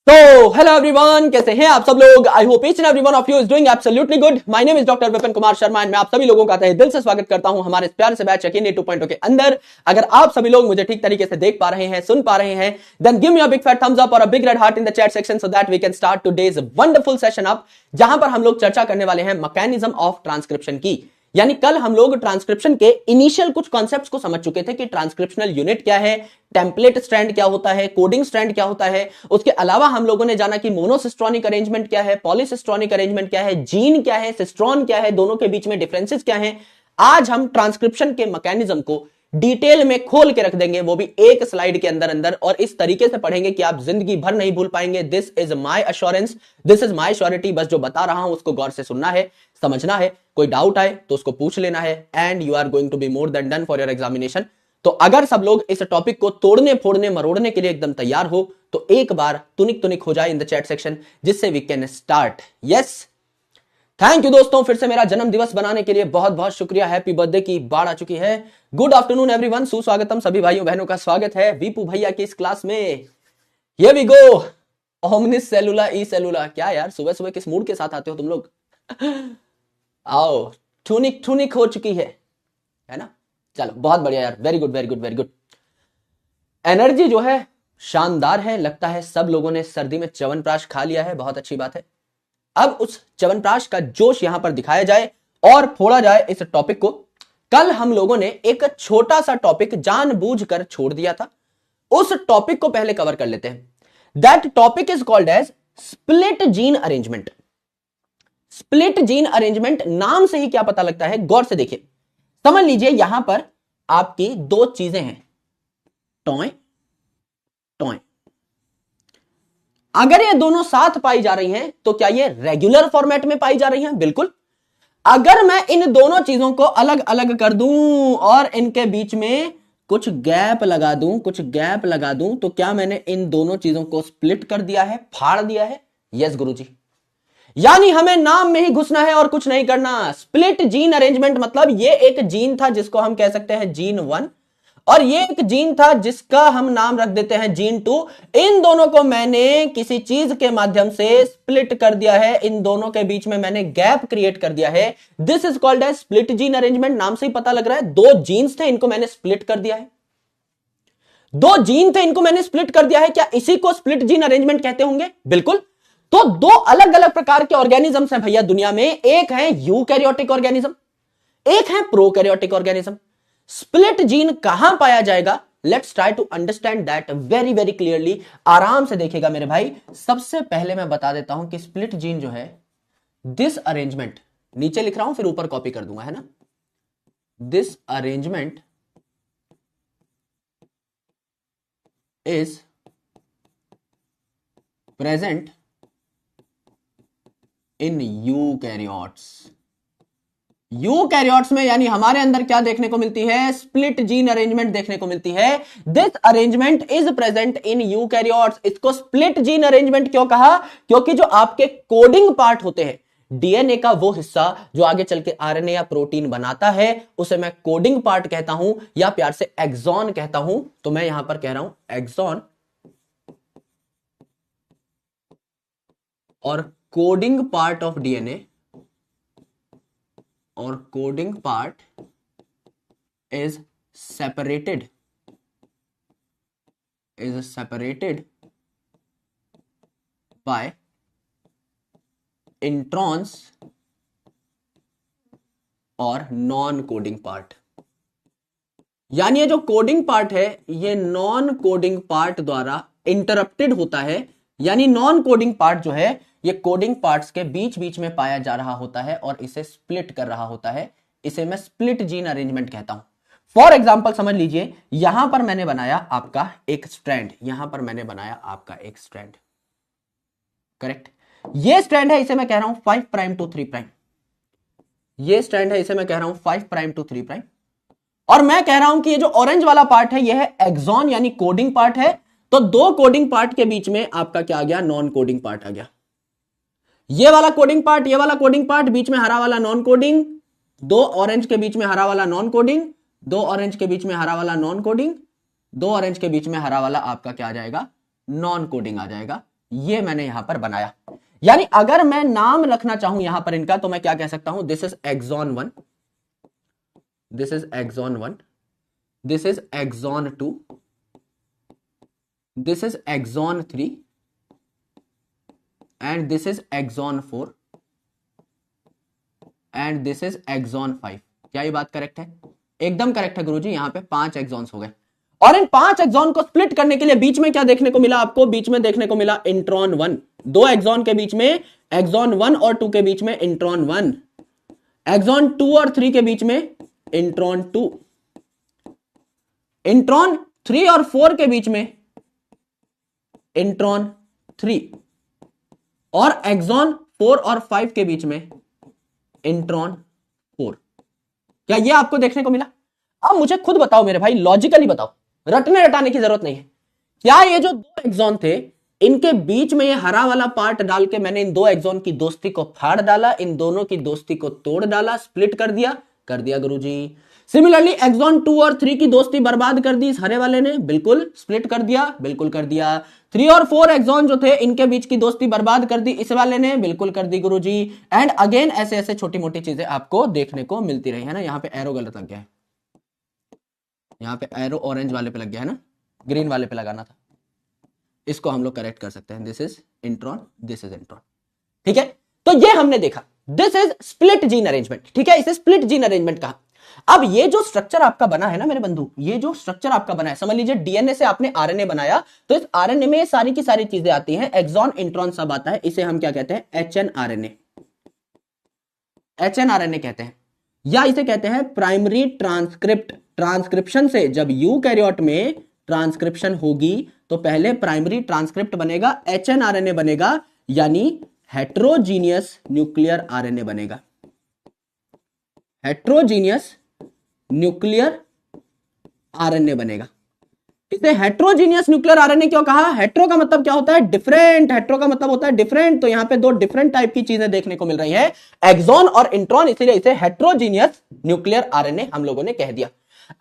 तो hello everyone, कैसे हैं आप सब लोग। I hope each and everyone of you is doing absolutely good. My name is doctor Vipin Kumar Sharma and मैं आप सभी लोगों का तहे दिल से स्वागत करता हूं हमारे इस प्यारे से बैच यकीनी 2.0 के अंदर। अगर आप सभी लोग मुझे ठीक तरीके से देख पा रहे हैं, सुन पा रहे हैं, then give me a big fat thumbs up और a big red heart in the chat section so that we can start today's wonderful session up, जहां पर हम लोग चर्चा करने वाले हैं मैकेनिज्म ऑफ ट्रांसक्रिप्शन की। यानी कल हम लोग ट्रांसक्रिप्शन के इनिशियल कुछ कॉन्सेप्ट्स को समझ चुके थे कि ट्रांसक्रिप्शनल यूनिट क्या है, टेम्पलेट स्ट्रैंड क्या होता है, कोडिंग स्ट्रैंड क्या होता है। उसके अलावा हम लोगों ने जाना कि मोनोसिस्ट्रॉनिक अरेंजमेंट क्या है, पॉलीसिस्ट्रॉनिक अरेंजमेंट क्या है, जीन क्या है, सिस्ट्रॉन क्या है, दोनों के बीच में डिफरेंसेस क्या है। आज हम ट्रांसक्रिप्शन के मैकेनिज्म को डिटेल में खोल के रख देंगे, वो भी एक स्लाइड के अंदर अंदर, और इस तरीके से पढ़ेंगे कि आप जिंदगी भर नहीं भूल पाएंगे। This is my assurance, this is my surety. बस जो बता रहा हूं उसको गौर से सुनना है, समझना है, कोई डाउट आए तो उसको पूछ लेना है, and you are going to be more than done for your examination. तो अगर सब लोग इस टॉपिक को तोड़ने फोड़ने मरोड़ने के लिए एकदम तैयार हो तो एक बार तुनिक तुनिक हो जाए इन द चैट सेक्शन, जिससे we can start. Yes, thank you दोस्तों, फिर से मेरा जन्म दिवस बनाने के लिए बहुत बहुत शुक्रिया। हैप्पी बर्थडे की बाढ़ आ चुकी है। गुड आफ्टरनून एवरीवन, सुस्वागतम, सभी भाइयों बहनों का स्वागत है वीपू भैया की इस क्लास में। हियर वी गो, ओमनिस सेलुला ई सेलुला। क्या यार, सुबह सुबह किस मूड के साथ आते हो तुम लोग। आओ, ठुनिक ठुनिक हो चुकी है ना। चलो बहुत बढ़िया यार, very good very good very good. Energy जो है शानदार है, लगता है सब लोगों ने सर्दी में च्यवनप्राश खा लिया है, बहुत अच्छी बात है। अब उस च्यवनप्राश का जोश यहां पर दिखाया जाए और फोड़ा जाए इस टॉपिक को। कल हम लोगों ने एक छोटा सा टॉपिक जानबूझकर छोड़ दिया था, उस टॉपिक को पहले कवर कर लेते हैं। That topic is called as split gene arrangement. Split gene arrangement नाम से ही क्या पता लगता है, गौर से देखिए, समझ लीजिए यहां पर आपकी दो चीजें हैं, टॉय टॉय। अगर ये दोनों साथ पाई जा रही हैं तो क्या ये रेगुलर फॉर्मेट में पाई जा रही हैं? बिल्कुल। अगर मैं इन दोनों चीजों को अलग अलग कर दूं और इनके बीच में कुछ गैप लगा दूं तो क्या मैंने इन दोनों चीजों को स्प्लिट कर दिया है, फाड़ दिया है? यस गुरुजी। यानी हमें नाम में ही घुसना है और कुछ नहीं करना। स्प्लिट जीन अरेंजमेंट मतलब ये एक जीन था जिसको हम कह सकते हैं जीन 1, और ये एक जीन था जिसका हम नाम रख देते हैं जीन 2। इन दोनों को मैंने किसी चीज के माध्यम से स्प्लिट कर दिया है, इन दोनों के बीच में मैंने गैप क्रिएट कर दिया है। This is called as split gene arrangement. नाम से ही पता लग रहा है, दो जीन्स थे, इनको मैंने स्प्लिट कर दिया है। दो जीन थे, इनको मैंने स्प्लिट कर दिया है। क्या इसी को स्प्लिट जीन अरेंजमेंट कहते होंगे? बिल्कुल। तो दो अलग अलग प्रकार के ऑर्गेनिजम्स हैं भैया दुनिया में। एक है यूकैरियोटिक ऑर्गेनिज्म, एक है प्रोकैरियोटिक ऑर्गेनिज्म। स्प्लिट जीन कहां पाया जाएगा? Let's try to understand that very very clearly. आराम से देखिएगा मेरे भाई। सबसे पहले मैं बता देता हूं कि स्प्लिट जीन जो है, दिस अरेंजमेंट, नीचे लिख रहा हूं फिर ऊपर कॉपी कर दूंगा, है ना। This arrangement is present in eukaryotes. Eukaryotes में यानी हमारे अंदर क्या देखने को मिलती है? स्प्लिट जीन अरेंजमेंट देखने को मिलती है। This arrangement is present in eukaryotes. इसको स्प्लिट जीन अरेंजमेंट क्यों कहा? क्योंकि जो आपके कोडिंग पार्ट होते हैं, डीएनए का वो हिस्सा जो आगे चल के आरएनए या प्रोटीन बनाता है, उसे मैं कोडिंग पार्ट कहता हूं या प्यार से एक्सॉन कहता हूं। तो मैं यहां पर कह रहा हूं एक्सॉन और कोडिंग पार्ट ऑफ डीएनए, और coding part is separated by introns और नॉन कोडिंग पार्ट। यानी ये जो कोडिंग पार्ट है ये नॉन कोडिंग पार्ट द्वारा इंटरप्टेड होता है। यानी नॉन कोडिंग पार्ट जो है ये कोडिंग पार्ट्स के बीच बीच में पाया जा रहा होता है और इसे स्प्लिट कर रहा होता है। इसे मैं स्प्लिट जीन अरेंजमेंट कहता हूं। फॉर एग्जाम्पल समझ लीजिए, यहां पर मैंने बनाया आपका एक स्ट्रैंड, यहां पर मैंने बनाया आपका एक स्ट्रैंड, करेक्ट। ये स्ट्रैंड है, इसे मैं कह रहा हूं 5 प्राइम टू 3 प्राइम। ये स्ट्रैंड है, इसे मैं कह रहा हूं 5 प्राइम टू 3 प्राइम। और मैं कह रहा हूं कि ये जो ऑरेंज वाला पार्ट है यह है एक्सॉन यानी कोडिंग पार्ट है। तो दो कोडिंग पार्ट के बीच में आपका क्या आ गया? नॉन कोडिंग पार्ट आ गया। ये वाला कोडिंग पार्ट, ये वाला कोडिंग पार्ट, बीच में हरा वाला नॉन कोडिंग, दो ऑरेंज के बीच में हरा वाला नॉन कोडिंग, दो ऑरेंज के बीच में हरा वाला नॉन कोडिंग, दो ऑरेंज के बीच में हरा वाला आपका क्या आ जाएगा? नॉन कोडिंग आ जाएगा। ये मैंने यहां पर बनाया। यानी अगर मैं नाम रखना चाहूं यहां पर इनका, तो मैं क्या कह सकता हूं, this is exon 1, this is exon 1, this is exon 2, this is exon 3 and this is exon 4 and this is exon 5। क्या ये बात करेक्ट है? एकदम करेक्ट है गुरुजी। यहां पे 5 एक्सॉन्स हो गए और इन 5 एक्सॉन को स्प्लिट करने के लिए बीच में क्या देखने को मिला आपको? बीच में देखने को मिला इंट्रॉन 1। 2 एक्सॉन के बीच में, एक्सॉन 1 और 2 के बीच में इंट्रॉन 1, एक्सॉन 2 और 3 के बीच में इंट्रॉन 2, इंट्रॉन 3 और 4 के बीच में इंट्रॉन 3 और एक्सॉन 4 और 5 के बीच में इंट्रॉन 4। क्या ये आपको देखने को मिला? अब मुझे खुद बताओ मेरे भाई, लॉजिकली बताओ, रटने रटाने की जरूरत नहीं है। क्या ये जो 2 एक्सॉन थे, इनके बीच में ये हरा वाला पार्ट डाल के मैंने इन 2 एक्सॉन की दोस्ती को फाड़ डाला, इन दोनों की दोस्ती को तोड़ डाला, स्प्लिट कर दिया? कर दिया गुरुजी। सिमिलरली एक्सॉन 2 और 3 की दोस्ती बर्बाद कर दी इस हरे वाले ने, बिल्कुल स्प्लिट कर दिया, बिल्कुल कर दिया। 3 और 4 एक्सॉन जो थे, इनके बीच की दोस्ती बर्बाद कर दी इस वाले ने, बिल्कुल कर दी गुरुजी। एंड अगेन ऐसे ऐसे छोटी मोटी चीजें आपको देखने को मिलती रही है ना। यहां पे एरो गलत लग गया है, यहां पे एरो ऑरेंज वाले पे लग गया है ना, ग्रीन वाले पे लगाना था। इसको हम लोग करेक्ट कर सकते हैं। This is intron, this is intron. ठीक है, तो ये हमने देखा, this is split gene arrangement. ठीक है, इसे स्प्लिट जीन अरेंजमेंट कहा। अब ये जो स्ट्रक्चर आपका बना है ना मेरे बंधु, ये जो स्ट्रक्चर आपका बना है, समझ लीजिए डीएनए से आपने आरएनए बनाया, तो इस आरएनए में सारी की सारी चीजें आती हैं, एक्सॉन इंट्रॉन सब आता है। इसे हम क्या कहते हैं? एचएनआरएनए, एचएनआरएनए कहते हैं, या इसे कहते हैं प्राइमरी ट्रांसक्रिप्ट। ट्रांसक्रिप्शन से जब यूकैरियोट में ट्रांसक्रिप्शन होगी तो पहले प्राइमरी ट्रांसक्रिप्ट बनेगा, एचएनआरएनए बनेगा, यानी हेट्रोजीनियस न्यूक्लियर आरएनए बनेगा। हेट्रोजीनियस न्यूक्लियर आरएनए बनेगा। इसे हेट्रोजीनियस न्यूक्लियर आरएनए क्यों कहा? हेट्रो का मतलब क्या होता है? डिफरेंट। हेट्रो का मतलब होता है डिफरेंट। तो यहां पे 2 डिफरेंट टाइप की चीजें देखने को मिल रही है, एक्सॉन और इंट्रॉन, इसीलिए इसे हेट्रोजीनियस न्यूक्लियर आरएनए हम लोगों ने कह दिया।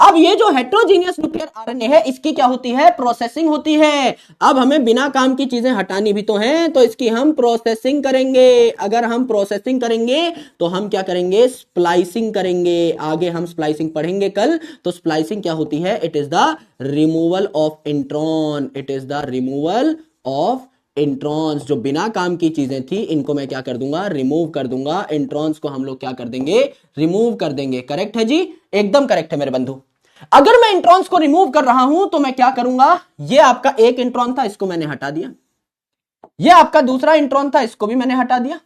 अब ये जो हेट्रोजीनियस न्यूक्लियर आरएनए है, इसकी क्या होती है? प्रोसेसिंग होती है। अब हमें बिना काम की चीजें हटानी भी तो हैं, तो इसकी हम प्रोसेसिंग करेंगे। अगर हम प्रोसेसिंग करेंगे तो हम क्या करेंगे? स्प्लाइसिंग करेंगे। आगे हम स्प्लाइसिंग पढ़ेंगे कल। तो स्प्लाइसिंग क्या होती है? It is the removal of intron, it is the removal of introns. जो बिना काम की चीजें थी, इनको मैं क्या कर दूंगा? रिमूव कर दूंगा। इंट्रॉन्स को हम लोग क्या कर देंगे? रिमूव कर देंगे। करेक्ट है जी, एकदम करेक्ट है मेरे बंधु। अगर मैं इंट्रॉन्स को रिमूव कर रहा हूं तो मैं क्या करूंगा? ये आपका एक इंट्रॉन था, इसको मैंने हटा दिया। ये आपका दूसरा इंट्रॉन था, इसको भी मैंने हटा दिया।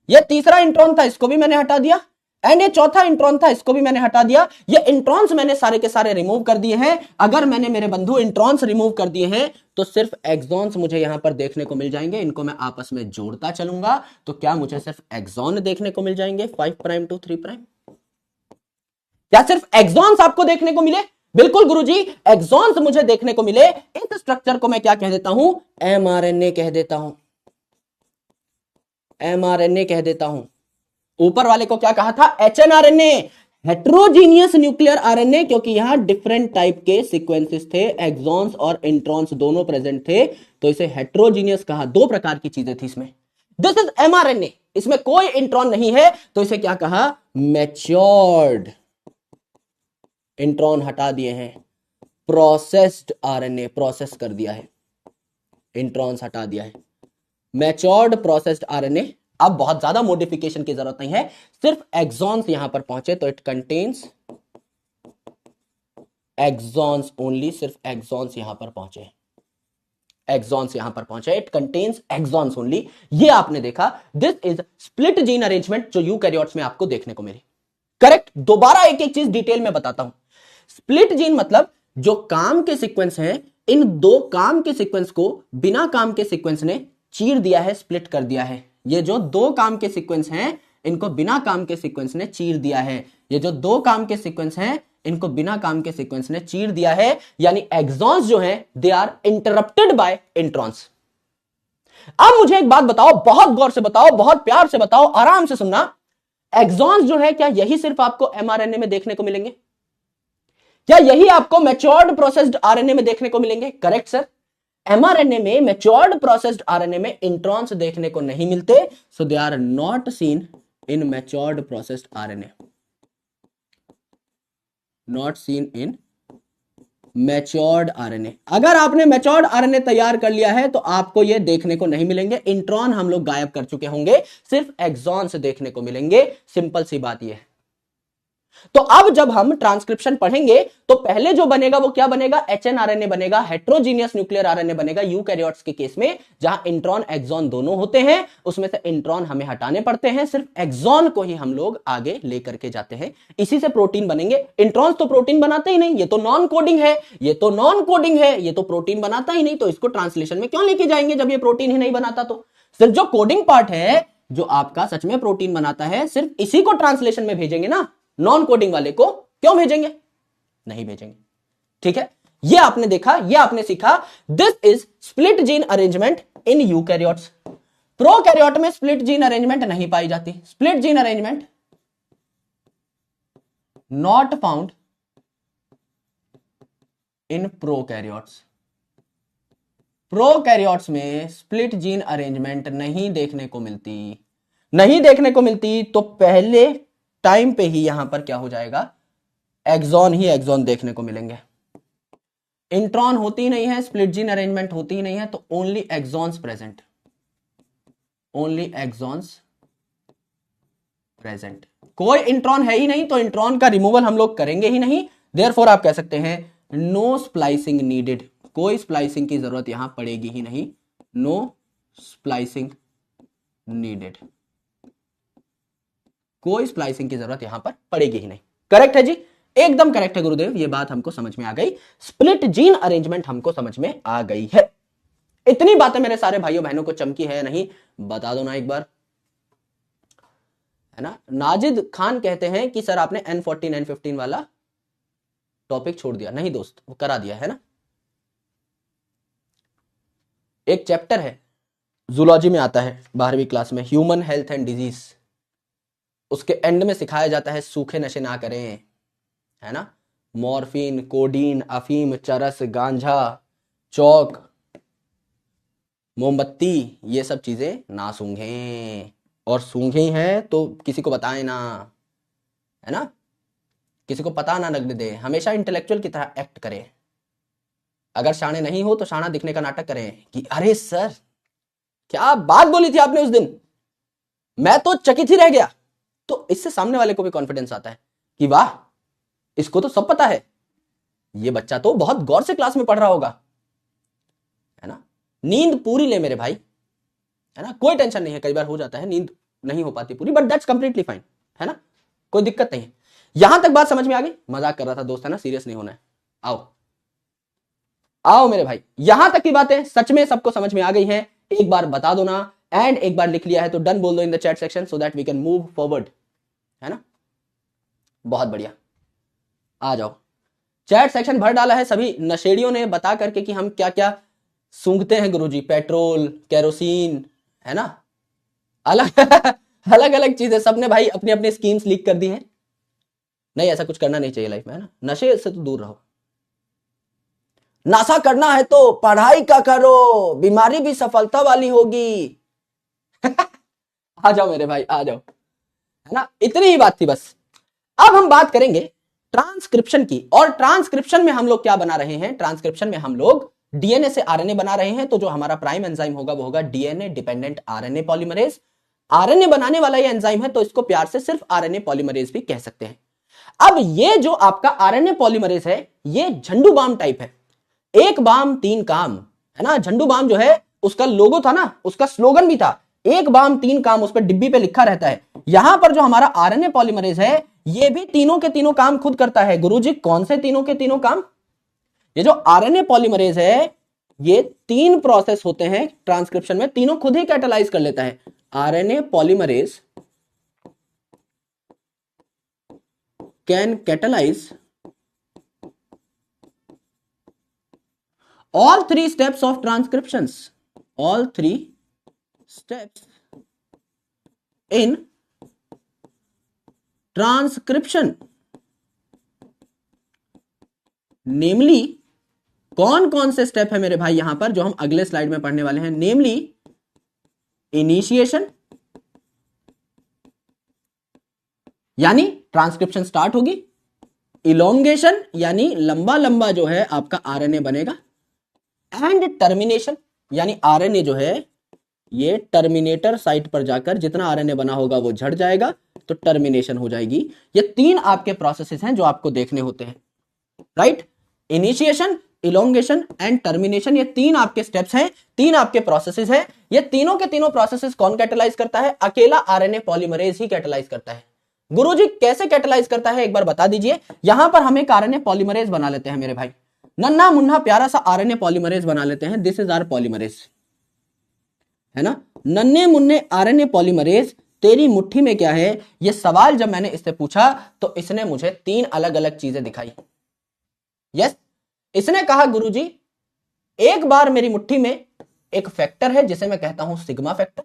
ये तीसरा इंट्रॉन था, इसको भी मैंने हटा दिया। एंड ये चौथा इंट्रॉन था, इसको भी मैंने हटा दिया। ये इंट्रॉन्स मैंने सारे के सारे रिमूव कर दिए हैं। अगर मैंने मेरे बंधु इंट्रॉन्स रिमूव कर दिए हैं तो सिर्फ एक्सॉन्स मुझे यहां पर देखने को मिल जाएंगे। इनको मैं आपस में जोड़ता चलूंगा तो क्या मुझे सिर्फ एक्सॉन देखने को मिल जाएंगे? 5 प्राइम टू 3 प्राइम। क्या सिर्फ एक्सॉन्स आपको देखने को मिले? बिल्कुल गुरुजी, एक्सॉन्स मुझे देखने को मिले। इस स्ट्रक्चर को मैं क्या कह देता हूं? एमआरएनए कह देता हूं, एमआरएनए कह देता हूं। ऊपर वाले को क्या कहा था? एचएनआरएनए, हेट्रोजीनियस न्यूक्लियर आरएनए, क्योंकि यहां डिफरेंट टाइप के सीक्वेंसेस थे, एक्सॉन्स और इंट्रॉन्स दोनों प्रेजेंट थे, तो इसे हेट्रोजीनियस कहा। 2 प्रकार की चीजें थी इसमें। दिस इज एमआरएनए, इसमें कोई इंट्रॉन नहीं है, तो इसे क्या कहा? मैच्योर्ड। इंट्रॉन हटा दिए हैं। प्रोसेस्ड आरएनए, प्रोसेस कर दिया है, इंट्रॉन्स हटा दिया है। Matured processed RNA. अब बहुत ज्यादा मॉडिफिकेशन की जरूरत नहीं है, सिर्फ एक्सॉन्स यहां पर पहुंचे तो इट कंटेन्स एक्सॉन्स ओनली। सिर्फ एक्सॉन्स यहां पर पहुंचे, एक्सॉन्स यहां पर पहुंचे, इट कंटेन्स एक्सॉन्स ओनली। ये आपने देखा, this is split gene arrangement जो यूकैरियोट्स में आपको देखने को मिली। करेक्ट। दोबारा एक एक चीज डिटेल में बताता हूं। स्प्लिट जीन मतलब जो काम के सीक्वेंस हैं, इन 2 काम के सीक्वेंस को बिना काम के सीक्वेंस ने चीर दिया है, स्प्लिट कर दिया है। ये जो 2 काम के सीक्वेंस हैं, इनको बिना काम के सीक्वेंस ने चीर दिया है। ये जो 2 काम के सीक्वेंस हैं, इनको बिना काम के सीक्वेंस ने चीर दिया है, यानी एक्सॉन्स जो हैं they are interrupted by introns. अब मुझे एक बात बताओ, बहुत गौर से बताओ, बहुत प्यार से बताओ, आराम से सुनना। एक्सॉन्स जो है, क्या यही सिर्फ आपको एमआरएनए में देखने को मिलेंगे? क्या यही आपको मैच्योर्ड प्रोसेस्ड आरएनए में देखने को मिलेंगे? Correct sir. एमआरएनए में, मैच्योर्ड प्रोसेस्ड आरएनए में इंट्रॉन्स देखने को नहीं मिलते, so they are not seen in matured processed RNA, not seen in matured RNA. अगर आपने मैच्योर्ड आरएनए तैयार कर लिया है तो आपको ये देखने को नहीं मिलेंगे, इंट्रॉन हम लोग गायब कर चुके होंगे, सिर्फ एक्सॉन्स देखने को मिलेंगे। सिंपल सी बात ये है। तो अब जब हम ट्रांसक्रिप्शन पढ़ेंगे तो पहले जो बनेगा वो क्या बनेगा, एचएनआरएनए बनेगा, हेट्रोजीनियस न्यूक्लियर आरएनए बनेगा यूकैरियोट्स के केस में, जहां इंट्रॉन एक्सॉन दोनों होते हैं। उसमें से इंट्रॉन हमें हटाने पड़ते हैं, सिर्फ एक्सॉन को ही हम लोग आगे लेकर के जाते हैं, इसी से प्रोटीन बनेंगे। इंट्रॉन्स तो प्रोटीन बनाते ही नहीं, ये तो नॉन कोडिंग है, ये तो नॉन कोडिंग है, ये तो प्रोटीन बनाता ही नहीं, तो इसको ट्रांसलेशन में क्यों लेके जाएंगे जब ये प्रोटीन ही नहीं बनाता। तो सिर्फ जो कोडिंग पार्ट है, जो आपका सच में प्रोटीन बनाता है, सिर्फ इसी को ट्रांसलेशन में भेजेंगे ना, नॉन कोडिंग वाले को क्यों भेजेंगे, नहीं भेजेंगे। ठीक है, ये आपने देखा, ये आपने सीखा। This is split gene arrangement in eukaryotes. Prokaryote में स्प्लिट जीन अरेंजमेंट नहीं पाई जाती, split gene arrangement not found in prokaryotes. Prokaryotes में स्प्लिट जीन अरेंजमेंट नहीं देखने को मिलती, नहीं देखने को मिलती, तो पहले टाइम पे ही यहां पर क्या हो जाएगा, एक्सॉन ही एक्सॉन देखने को मिलेंगे। इंट्रॉन होती नहीं है, स्प्लिट जीन अरेंजमेंट होती ही नहीं है, तो only exons present, only exons present. कोई इंट्रॉन है ही नहीं, तो इंट्रॉन का रिमूवल हम लोग करेंगे ही नहीं। देयरफॉर आप कह सकते हैं नो स्प्लाइसिंग नीडेड, कोई स्प्लाइसिंग की जरूरत यहां पड़ेगी ही नहीं, नो स्प्लाइसिंग नीडेड, कोई स्प्लाइसिंग की जरूरत यहां पर पड़ेगी ही नहीं। करेक्ट है जी, एकदम करेक्ट है गुरुदेव, ये बात हमको समझ में आ गई, स्प्लिट जीन अरेंजमेंट हमको समझ में आ गई है। इतनी बातें मेरे सारे भाइयों बहनों को चमकी है या नहीं, बता दो ना एक बार, है ना। नाजिद खान कहते हैं कि सर आपने N14 N15 वाला टॉपिक छोड़ दिया। नहीं दोस्त, वो करा दिया है ना। एक चैप्टर है, जूलॉजी में आता है 12वीं क्लास में, ह्यूमन हेल्थ एंड डिजीज, उसके एंड में सिखाया जाता है सूखे नशे ना करें, है ना। मॉर्फिन, कोडीन, अफीम, चरस, गांजा, चौक, मोमबत्ती, ये सब चीजें ना सूंघें, और सूंघे हैं तो किसी को बताएं ना, है ना, किसी को पता ना लगने दे। हमेशा इंटेलेक्चुअल की तरह एक्ट करें। अगर शाणे नहीं हो तो शाणा दिखने का नाटक करें कि अरे सर क्या बात बोली थी आपने उस दिन, मैं तो चकित ही रह गया। तो इससे सामने वाले को भी कॉन्फिडेंस आता है कि वाह, इसको तो सब पता है, ये बच्चा तो बहुत गौर से क्लास में पढ़ रहा होगा, है ना। नींद पूरी ले मेरे भाई, है ना, कोई टेंशन नहीं है। कई बार हो जाता है नींद नहीं हो पाती पूरी, बट दैट्स कंप्लीटली फाइन, है ना, कोई दिक्कत नहीं है। यहां तक बात समझ में आ गई, मजाक कर रहा था दोस्त, है ना, सीरियस नहीं होना है। आओ आओ मेरे भाई, यहां तक की बातें सच में सबको समझ में आ गई हैं, एक बार बता दो ना, एंड एक बार लिख लिया है तो डन बोल दो in the chat section, so that we can move forward, है ना। बहुत बढ़िया, आ जाओ। चैट सेक्शन भर डाला है सभी नशेड़ियों ने बता करके कि हम क्या क्या सूंघते हैं गुरुजी, पेट्रोल, केरोसिन, है ना, अलग अलग अलग चीजें सबने भाई अपनी अपनी स्कीम्स लीक कर दी हैं। नहीं, ऐसा कुछ करना नहीं चाहिए लाइफ में, है ना, नशे से तो दूर रहो। नासा करना है तो पढ़ाई का करो, बीमारी भी सफलता वाली होगी। आ जाओ मेरे भाई, आ जाओ, है ना, इतनी ही बात थी बस। अब हम बात करेंगे ट्रांसक्रिप्शन की, और ट्रांसक्रिप्शन में हम लोग क्या बना रहे हैं, ट्रांसक्रिप्शन में हम लोग डीएनए से आरएनए बना रहे हैं। तो जो हमारा प्राइम एंजाइम होगा वो होगा DNA dependent RNA polymerase. RNA बनाने वाला ये एंजाइम है, तो इसको प्यार से सिर्फ आरएनए पॉलीमरेज भी कह सकते हैं। अब ये जो आपका आरएनए पॉलीमरेज है, ये झंडू बाम टाइप है, एक बाम तीन काम, है ना। झंडू बाम जो है उसका लोगो था ना, उसका स्लोगन भी था, एक बाम तीन काम, उस पर डिब्बी पे लिखा रहता है। यहां पर जो हमारा आरएनए पॉलीमरेज है, ये भी तीनों के तीनों काम खुद करता है। गुरुजी कौन से तीनों के तीनों काम, ये जो आरएनए पॉलीमरेज है, ये तीन प्रोसेस होते हैं ट्रांसक्रिप्शन में, तीनों खुद ही कैटालाइज कर लेता है। RNA polymerase can catalyse all three steps of transcriptions, all three steps in transcription, namely कौन कौन से स्टेप है मेरे भाई यहां पर जो हम अगले स्लाइड में पढ़ने वाले हैं, नेमली इनिशिएशन यानी ट्रांसक्रिप्शन स्टार्ट होगी, इलोंगेशन यानी लंबा लंबा जो है आपका आरएनए बनेगा, एंड टर्मिनेशन यानी आरएनए जो है ये टर्मिनेटर साइट पर जाकर जितना आरएनए बना होगा वो झड़ जाएगा, तो टर्मिनेशन हो जाएगी। ये तीन आपके प्रोसेसेस हैं जो आपको देखने होते हैं, right? Initiation, elongation and termination, ये तीन आपके स्टेप्स हैं, तीन आपके प्रोसेसेस हैं। ये तीनों के तीनों प्रोसेसेस कौन कैटेलाइज करता है? अकेला आरएनए पॉलीमरेज ही कैटेलाइज करता है। गुरुजी कैसे कैटेलाइज करता है एक बार बता दीजिए। यहां पर हम एक आरएनए पॉलीमरेज बना लेते हैं मेरे भाई, नन्हा मुन्ना प्यारा सा आरएनए पॉलीमरेज बना लेते हैं। दिस इज आवर पॉलीमरेज, है ना? नन्हे मुन्ने आरएनए पॉलीमरेज, तेरी मुट्ठी में क्या है? ये सवाल जब मैंने इससे पूछा तो इसने मुझे तीन अलग अलग चीजें दिखाई। यस, इसने कहा गुरुजी एक बार मेरी मुट्ठी में एक फैक्टर है जिसे मैं कहता हूं सिग्मा फैक्टर,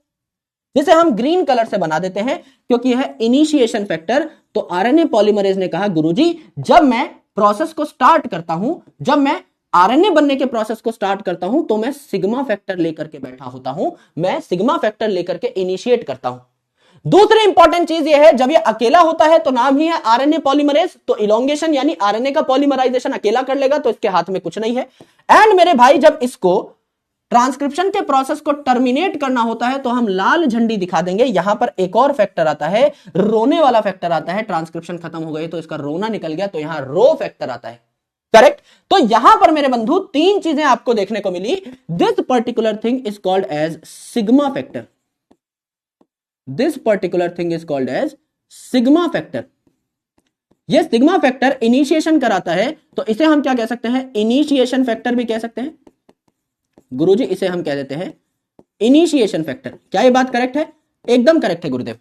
जिसे हम ग्रीन कलर से बना देते हैं क्योंकि यह इनिशिएशन फैक्टर। तो आरएनए पॉलीमरेज ने कहा गुरुजी जब मैं प्रोसेस को स्टार्ट करता हूं, जब मैं आरएनए बनने के प्रोसेस को स्टार्ट करता हूं तो मैं सिग्मा फैक्टर लेकर के बैठा होता हूं, मैं सिग्मा फैक्टर लेकर के इनिशिएट करता हूं। दूसरी इंपॉर्टेंट चीज यह है जब यह अकेला होता है तो नाम ही है आरएनए पॉलीमरेज, तो इलोंगेशन यानी आरएनए का पॉलीमराइजेशन अकेला कर लेगा, तो इसके हाथ में कुछ नहीं है। एंड मेरे भाई जब इसको ट्रांसक्रिप्शन के प्रोसेस को टर्मिनेट करना होता है तो हम लाल झंडी दिखा देंगे। यहां पर एक और फैक्टर आता है, रोने वाला फैक्टर आता है। ट्रांसक्रिप्शन खत्म हो गई तो इसका रोना निकल गया, तो यहां रो फैक्टर आता है, करेक्ट? तो यहां पर मेरे बंधु तीन चीजें आपको देखने को मिली। This particular thing is called as sigma factor, this particular thing is called as sigma factor. यह सिग्मा फैक्टर इनिशिएशन कराता है, तो इसे हम क्या कह सकते हैं? इनिशिएशन फैक्टर भी कह सकते हैं गुरुजी, इसे हम कह देते हैं इनिशिएशन फैक्टर। क्या ये बात करेक्ट है? एकदम करेक्ट है गुरुदेव।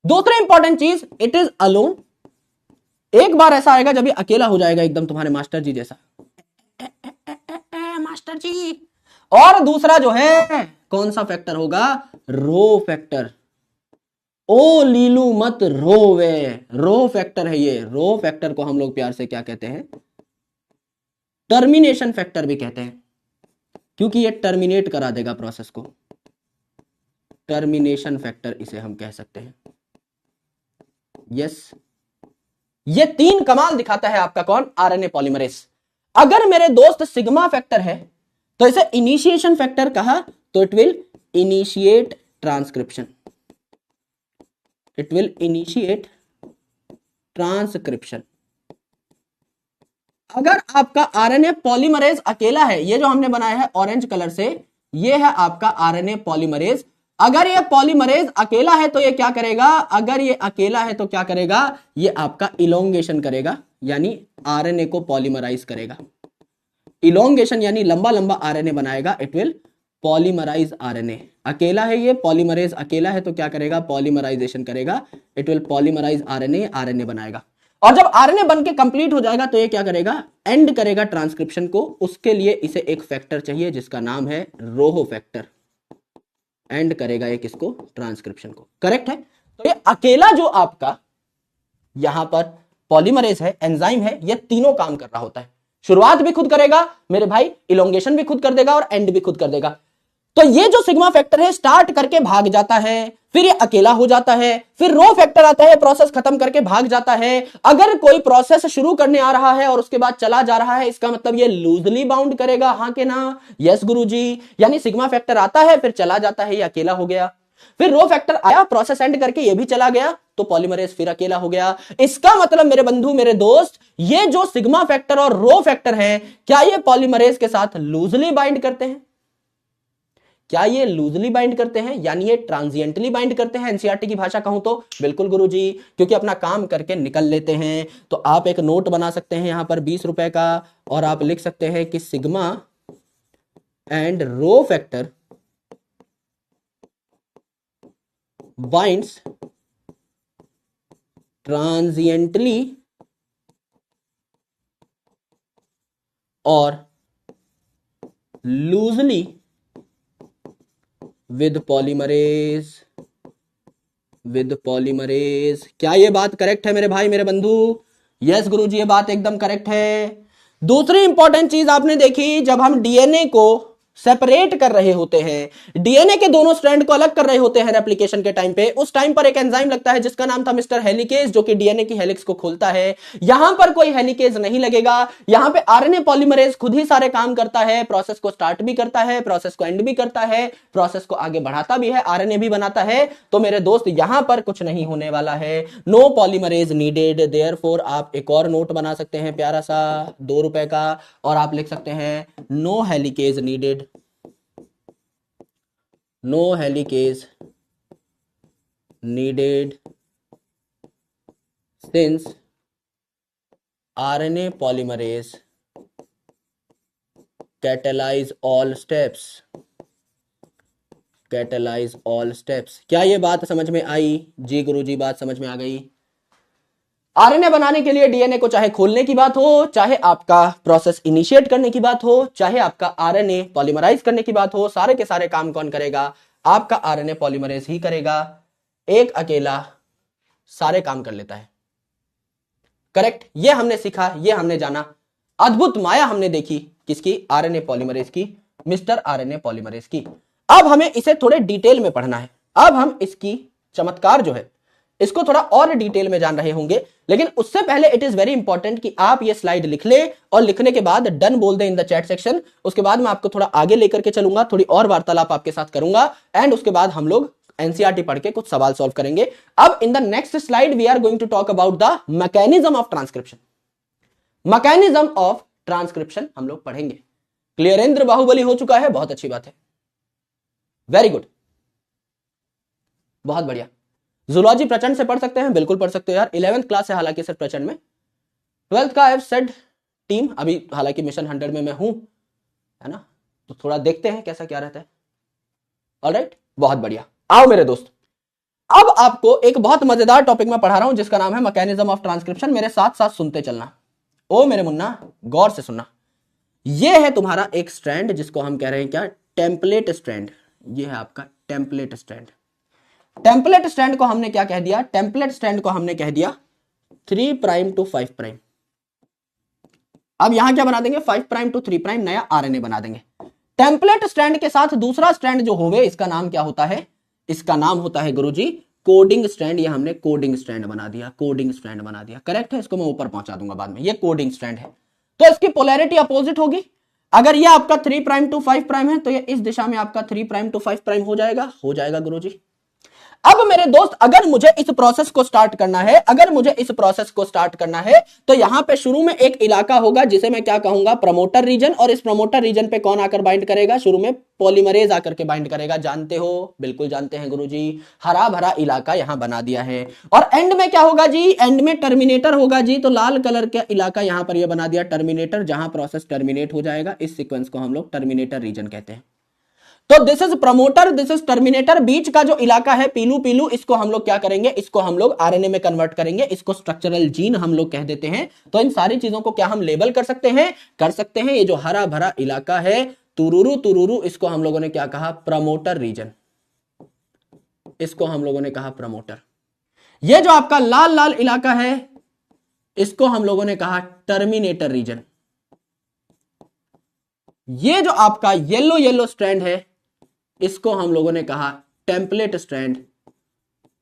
दूसरी इंपॉर्टेंट चीज, इट इज अलोन। एक बार ऐसा आएगा जब ये अकेला हो जाएगा एकदम तुम्हारे मास्टर जी जैसा, मास्टर जी। और दूसरा जो है कौन सा फैक्टर होगा? Rho factor. ओ लीलू मत रोवे, रो फैक्टर है ये। रो फैक्टर को हम लोग प्यार से क्या कहते हैं? टर्मिनेशन फैक्टर भी कहते हैं, क्योंकि ये टर्मिनेट करा देगा प्रोसेस को। टर्मिनेशन फैक्टर इसे हम कह सकते हैं। यस, ये तीन कमाल दिखाता है आपका कौन? RNA polymerase. अगर मेरे दोस्त सिग्मा फैक्टर है तो इसे इनिशिएशन फैक्टर कहा, तो it will initiate transcription, it will initiate transcription. अगर आपका आरएनए पॉलीमरेज अकेला है, ये जो हमने बनाया है ऑरेंज कलर से, ये है आपका आरएनए पॉलीमरेज। अगर ये पॉलीमरेज अकेला है तो ये क्या करेगा? अगर ये अकेला है तो क्या करेगा? ये आपका इलोंगेशन करेगा, यानी आरएनए को पॉलीमराइज करेगा। इलोंगेशन यानी लंबा लंबा आरएनए बनाएगा, इट विल पॉलीमराइज आरएनए। अकेला है ये, पॉलीमरेज अकेला है तो क्या करेगा? पॉलीमराइजेशन करेगा, it will polymerise RNA, RNA बनाएगा। और जब आरएनए बन के कंप्लीट हो जाएगा तो ये क्या करेगा? एंड करेगा ट्रांसक्रिप्शन को। उसके लिए इसे एक फैक्टर चाहिए जिसका नाम है रोहो फैक्टर। एंड करेगा ये किसको? ट्रांसक्रिप्शन को, करेक्ट है? तो ये अकेला जो आपका यहां पर पॉलीमरेज है, एंजाइम है, ये तीनों काम कर रहा होता है। शुरुआत भी खुद करेगा मेरे भाई, इलोंगेशन भी खुद कर देगा और एंड भी खुद कर देगा। तो ये जो सिग्मा फैक्टर है स्टार्ट करके भाग जाता है, फिर ये अकेला हो जाता है, फिर रो फैक्टर आता है, प्रोसेस खत्म करके भाग जाता है। अगर कोई प्रोसेस शुरू करने आ रहा है और उसके बाद चला जा रहा है, इसका मतलब ये लूजली बाउंड करेगा, हाँ के ना? यस गुरुजी। यानी सिग्मा फैक्टर आता है फिर चला जाता है, ये अकेला हो गया। फिर रो फैक्टर आया, प्रोसेस एंड करके ये भी चला गया, तो पॉलीमरेज फिर अकेला हो गया। इसका मतलब मेरे बंधु, मेरे दोस्त, ये जो सिग्मा फैक्टर और रो फैक्टर है, क्या ये पॉलीमरेज के साथ लूजली बाइंड करते हैं? क्या ये लूजली बाइंड करते हैं, यानी ये ट्रांजिएंटली बाइंड करते हैं? एनसीईआरटी की भाषा कहूं तो बिल्कुल गुरुजी, क्योंकि अपना काम करके निकल लेते हैं। तो आप एक नोट बना सकते हैं यहां पर 20 रुपए का, और आप लिख सकते हैं कि sigma and rho factor binds transiently और loosely with polymerase, with polymerase. क्या ये बात करेक्ट है मेरे भाई, मेरे बंधु? यस गुरुजी, ये बात एकदम करेक्ट है। दूसरी इंपॉर्टेंट चीज आपने देखी, जब हम डीएनए को सेपरेट कर रहे होते हैं, डीएनए के दोनों स्ट्रैंड को अलग कर रहे होते हैं रेप्लिकेशन के टाइम पे, उस टाइम पर एक एंजाइम लगता है जिसका नाम था मिस्टर हेलिकेज, जो कि डीएनए की हेलिक्स को खोलता है। यहां पर कोई हेलिकेज नहीं लगेगा, यहां पे आरएनए पॉलीमरेज खुद ही सारे काम करता है, प्रोसेस को स्टार्ट भी करता है, प्रोसेस को एंड भी करता है, प्रोसेस को आगे बढ़ाता भी है, आरएनए भी बनाता है। तो मेरे दोस्त यहां पर कुछ नहीं होने वाला है, नो पॉलीमरेज नीडेड। देयरफॉर आप एक और नोट बना सकते हैं प्यारा सा ₹2 का, और आप लिख सकते हैं no helicase needed, no helicase needed since RNA polymerase catalyze all steps, catalyze all steps। क्या ये बात समझ में आई? जी गुरुजी, बात समझ में आ गई। आरएनए बनाने के लिए डीएनए को चाहे खोलने की बात हो, चाहे आपका प्रोसेस इनिशिएट करने की बात हो, चाहे आपका आरएनए पॉलीमराइज करने की बात हो, सारे के सारे काम कौन करेगा? आपका आरएनए पॉलीमरेज ही करेगा। एक अकेला सारे काम कर लेता है। करेक्ट, ये हमने सीखा, ये हमने जाना, अद्भुत माया हमने देखी किसकी? आरएनए पॉलीमरेज की, मिस्टर आरएनए पॉलीमरेज की। अब हमें इसे थोड़े डिटेल में पढ़ना है। अब हम इसकी चमत्कार जो है इसको थोड़ा और डिटेल में जान रहे होंगे, लेकिन उससे पहले इट इज वेरी इंपॉर्टेंट कि आप ये स्लाइड लिख ले, और लिखने के बाद डन बोल दे इन द चैट सेक्शन। उसके बाद मैं आपको थोड़ा आगे लेकर के चलूंगा, थोड़ी और वार्तालाप आपके साथ करूंगा, एंड उसके बाद हम लोग एनसीईआरटी पढ़ के कुछ सवाल सॉल्व करेंगे। अब in the next slide we are going to talk about the mechanism of transcription. Mechanism of transcription हम लोग पढ़ेंगे। क्लियरेंद्र बाहुबली हो चुका है, बहुत अच्छी बात है, वेरी गुड, बहुत बढ़िया। जूलॉजी प्रचंड से पढ़ सकते हैं, बिल्कुल पढ़ सकते हो यार, 11th क्लास है हालांकि सिर्फ प्रचंड में, 12th का आई हैव सेड टीम, अभी हालांकि मिशन 100 में मैं हूं, है ना, तो थोड़ा देखते हैं कैसा क्या रहता है। ऑलराइट, बहुत बढ़िया। आओ मेरे दोस्त, अब आपको एक बहुत मजेदार टॉपिक में पढ़ा रहा हूं जिसका नाम है मैकेनिज्म ऑफ ट्रांसक्रिप्शन। मेरे साथ साथ सुनते चलना। ओ मेरे मुन्ना, गौर से सुनना। यह है तुम्हारा एक स्ट्रैंड जिसको हम कह रहे हैं क्या? Template strand. यह है आपका टेम्पलेट स्ट्रैंड। टेम्पलेट स्ट्रैंड को हमने क्या कह दिया? टेम्पलेट स्ट्रैंड को हमने कह दिया 3 प्राइम टू 5 प्राइम। अब यहां क्या बना देंगे? 5 प्राइम टू 3 प्राइम, नया आरएनए बना देंगे। टेम्पलेट स्ट्रैंड के साथ दूसरा स्ट्रैंड जो होवे, इसका नाम क्या होता है? इसका नाम होता है गुरुजी कोडिंग स्ट्रैंड। ये हमने कोडिंग स्ट्रैंड बना दिया, कोडिंग स्ट्रैंड बना दिया। करेक्ट है, इसको मैं ऊपर पहुंचा दूंगा बाद में। ये कोडिंग स्ट्रैंड है, तो इसकी पोलैरिटी अपोजिट होगी। अगर ये आपका 3 प्राइम टू 5 प्राइम है, तो ये इस दिशा में आपका 3 प्राइम टू 5 प्राइम हो जाएगा, हो जाएगा गुरुजी। अब मेरे दोस्त, अगर मुझे इस प्रोसेस को स्टार्ट करना है, अगर मुझे इस प्रोसेस को स्टार्ट करना है, तो यहां पे शुरू में एक इलाका होगा जिसे मैं क्या कहूंगा? Promoter region. और इस प्रमोटर रीजन पे कौन आकर बाइंड करेगा? शुरू में पॉलीमरेज आकर के बाइंड करेगा। जानते हो? बिल्कुल जानते हैं गुरुजी, हरा भरा इलाका यहां बना दिया है। और एंड में क्या होगा जी? एंड में टर्मिनेटर होगा जी। तो लाल कलर का इलाका यहां पर यह बना दिया टर्मिनेटर, जहां प्रोसेस टर्मिनेट हो जाएगा। इस सीक्वेंस को हम लोग टर्मिनेटर रीजन कहते हैं। तो this is promoter, this is terminator. बीच का जो इलाका है पीलू पीलू, इसको हम लोग क्या करेंगे? इसको हम लोग आरएनए में कन्वर्ट करेंगे, इसको स्ट्रक्चरल जीन हम लोग कह देते हैं। तो इन सारी चीजों को क्या हम लेबल कर सकते हैं? कर सकते हैं। ये जो हरा भरा इलाका है तुरुरु तुरुरु, इसको हम लोगों ने क्या कहा? Promoter region. इसको हम लोगों ने कहा प्रमोटर। ये जो आपका लाल लाल इलाका है, इसको हम लोगों ने कहा टर्मिनेटर रीजन। ये जो आपका येलो येलो स्ट्रैंड है, इसको हम लोगों ने कहा टेम्पलेट स्ट्रैंड।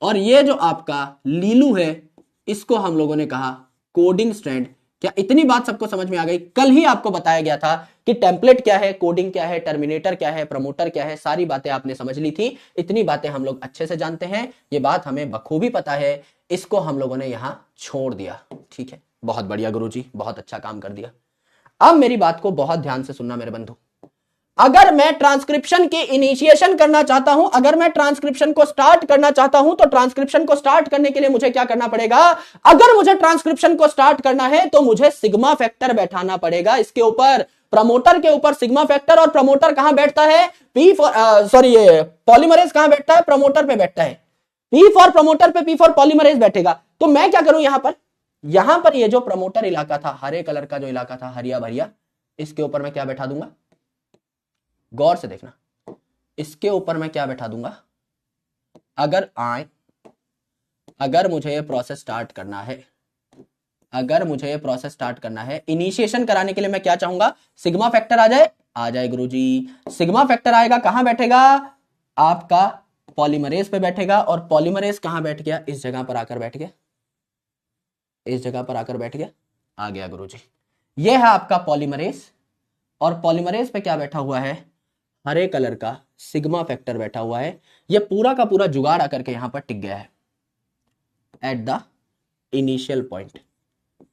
और ये जो आपका लीलू है, इसको हम लोगों ने कहा कोडिंग स्ट्रैंड। क्या इतनी बात सबको समझ में आ गई? कल ही आपको बताया गया था कि टेम्पलेट क्या है, कोडिंग क्या है, टर्मिनेटर क्या है, प्रमोटर क्या है, सारी बातें आपने समझ ली थी। इतनी बातें हम लोग अच्छे से जानते हैं, ये बात हमें बखूबी पता है। इसको हम लोगों ने यहां छोड़ दिया। ठीक है, बहुत बढ़िया गुरुजी, बहुत अच्छा काम कर दिया। अब मेरी बात को बहुत ध्यान से सुनना मेरे बंधु। अगर मैं ट्रांसक्रिप्शन की इनिशिएशन करना चाहता हूं, अगर मैं ट्रांसक्रिप्शन को स्टार्ट करना चाहता हूं, तो ट्रांसक्रिप्शन को स्टार्ट करने के लिए मुझे क्या करना पड़ेगा? अगर मुझे ट्रांसक्रिप्शन को स्टार्ट करना है, तो मुझे सिग्मा फैक्टर बैठाना पड़ेगा इसके ऊपर, प्रमोटर के ऊपर सिग्मा फैक्टर। और प्रमोटर कहां बैठता है? ये पॉलीमरेज कहां बैठता है? प्रमोटर पे बैठता है। पी फॉर प्रमोटर पे, पी फॉर पॉलीमरेज बैठेगा। तो मैं क्या करूं यहां पर ये जो प्रमोटर इलाका था, हरे कलर का जो इलाका था, हरिया भरिया, इसके ऊपर मैं क्या बैठा दूंगा? गौर से देखना, इसके ऊपर मैं क्या बैठा दूंगा? अगर मुझे ये प्रोसेस स्टार्ट करना है, अगर मुझे ये प्रोसेस स्टार्ट करना है, इनिशिएशन कराने के लिए मैं क्या चाहूंगा, सिग्मा फैक्टर आ जाए गुरुजी। सिग्मा फैक्टर आएगा, कहां बैठेगा, आपका पॉलीमरेज पे बैठेगा, और पॉलीमरेज कहां बैठ गया, इस जगह पर आकर बैठ गया, इस जगह पर आकर बैठ गया, आ गया गुरुजी। ये है आपका पॉलीमरेज, और पॉलीमरेज पे क्या बैठा हुआ है, हरे कलर का सिग्मा फैक्टर बैठा हुआ है। ये पूरा का पूरा जुगाड़ आकर के यहां पर टिक गया है एट द इनिशियल पॉइंट।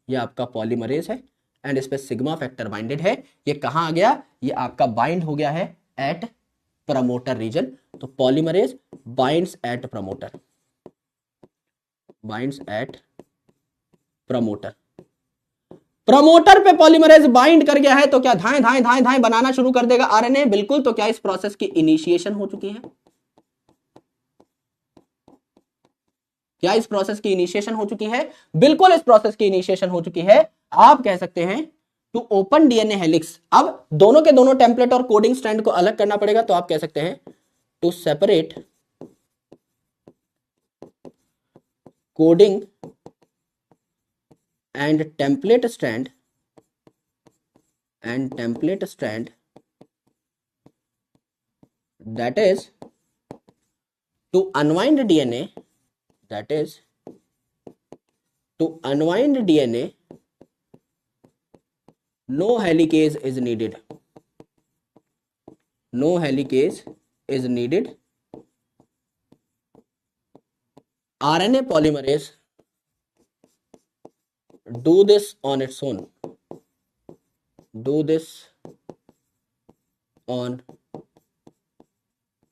ये आपका पॉलीमरेज है एंड इस पे सिग्मा फैक्टर बाइंडेड है। ये कहां आ गया, ये आपका बाइंड हो गया है एट प्रमोटर रीजन। तो polymerase binds at promoter, binds at promoter. Promoter पे पॉलीमरेज बाइंड कर गया है तो क्या धाएं धाएं धाएं धाएं बनाना शुरू कर देगा आरएनए, बिल्कुल। तो क्या इस प्रोसेस की इनिशिएशन हो चुकी है, क्या इस प्रोसेस की इनिशिएशन हो चुकी है, बिल्कुल इस प्रोसेस की इनिशिएशन हो चुकी है। आप कह सकते हैं टू ओपन डीएनए हेलिक्स। अब दोनों के दोनों टेम्पलेट और कोडिंग स्ट्रैंड को अलग करना पड़ेगा, तो आप कह सकते हैं to separate coding and template strand that is to unwind DNA, that is to unwind DNA no helicase is needed, no helicase is needed. RNA polymerase do this on its own, do this on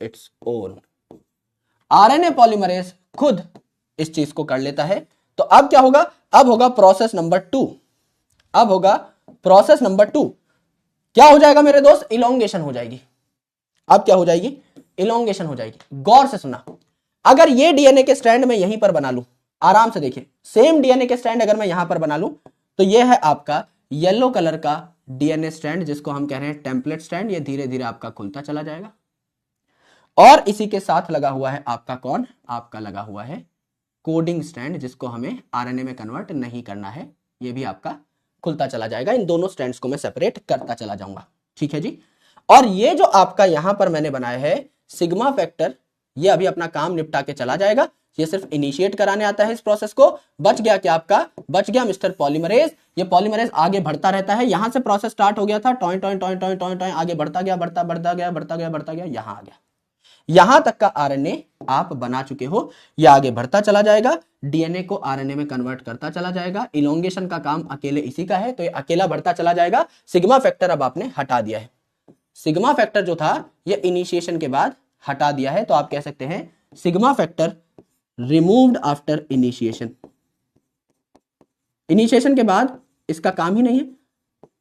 its own। RNA polymerase खुद इस चीज को कर लेता है। तो अब क्या होगा, अब होगा प्रोसेस नंबर 2। अब होगा प्रोसेस नंबर 2। क्या हो जाएगा मेरे दोस्त, इलोंगेशन हो जाएगी। अब क्या हो जाएगी, इलोंगेशन हो जाएगी। गौर से सुना, अगर ये डीएनए के स्ट्रैंड में यहीं पर बना लूं, आराम से देखिए, सेम डीएनए के स्ट्रैंड अगर मैं यहां पर बना लूं, तो ये है आपका येलो कलर का डीएनए स्ट्रैंड, जिसको हम कह रहे हैं टेम्पलेट स्ट्रैंड। ये धीरे धीरे आपका खुलता चला जाएगा, और इसी के साथ लगा हुआ है आपका कौन, आपका लगा हुआ है कोडिंग स्ट्रैंड, जिसको हमें आरएनए में कन्वर्ट नहीं करना है। ये भी आपका खुलता चला जाएगा। इन दोनों स्ट्रैंड्स को मैं सेपरेट करता चला जाऊंगा, ठीक है जी। और ये जो आपका यहां पर मैंने बनाया है सिग्मा फैक्टर, ये अभी अपना काम निपटा के चला जाएगा। ये सिर्फ इनिशिएट कराने आता है इस प्रोसेस को। बच गया क्या आपका, बच गया मिस्टर पॉलीमरेज। ये पॉलीमरेज आगे बढ़ता रहता है। यहां से प्रोसेस स्टार्ट हो गया था, toy toy toy toy toy toy, आगे बढ़ता गया, बढ़ता गया, यहां आ गया। यहां तक का आरएनए आप बना चुके हो। ये आगे बढ़ता चला जाएगा, डीएनए को आरएनए में कन्वर्ट करता चला जाएगा। इलोंगेशन का काम अकेले इसी का है, तो ये अकेला बढ़ता चला जाएगा। सिग्मा फैक्टर अब आपने हटा दिया है। सिग्मा फैक्टर जो था ये इनिशिएशन के बाद हटा दिया है, तो आप कह सकते हैं sigma factor removed after initiation. Initiation के बाद इसका काम ही नहीं है,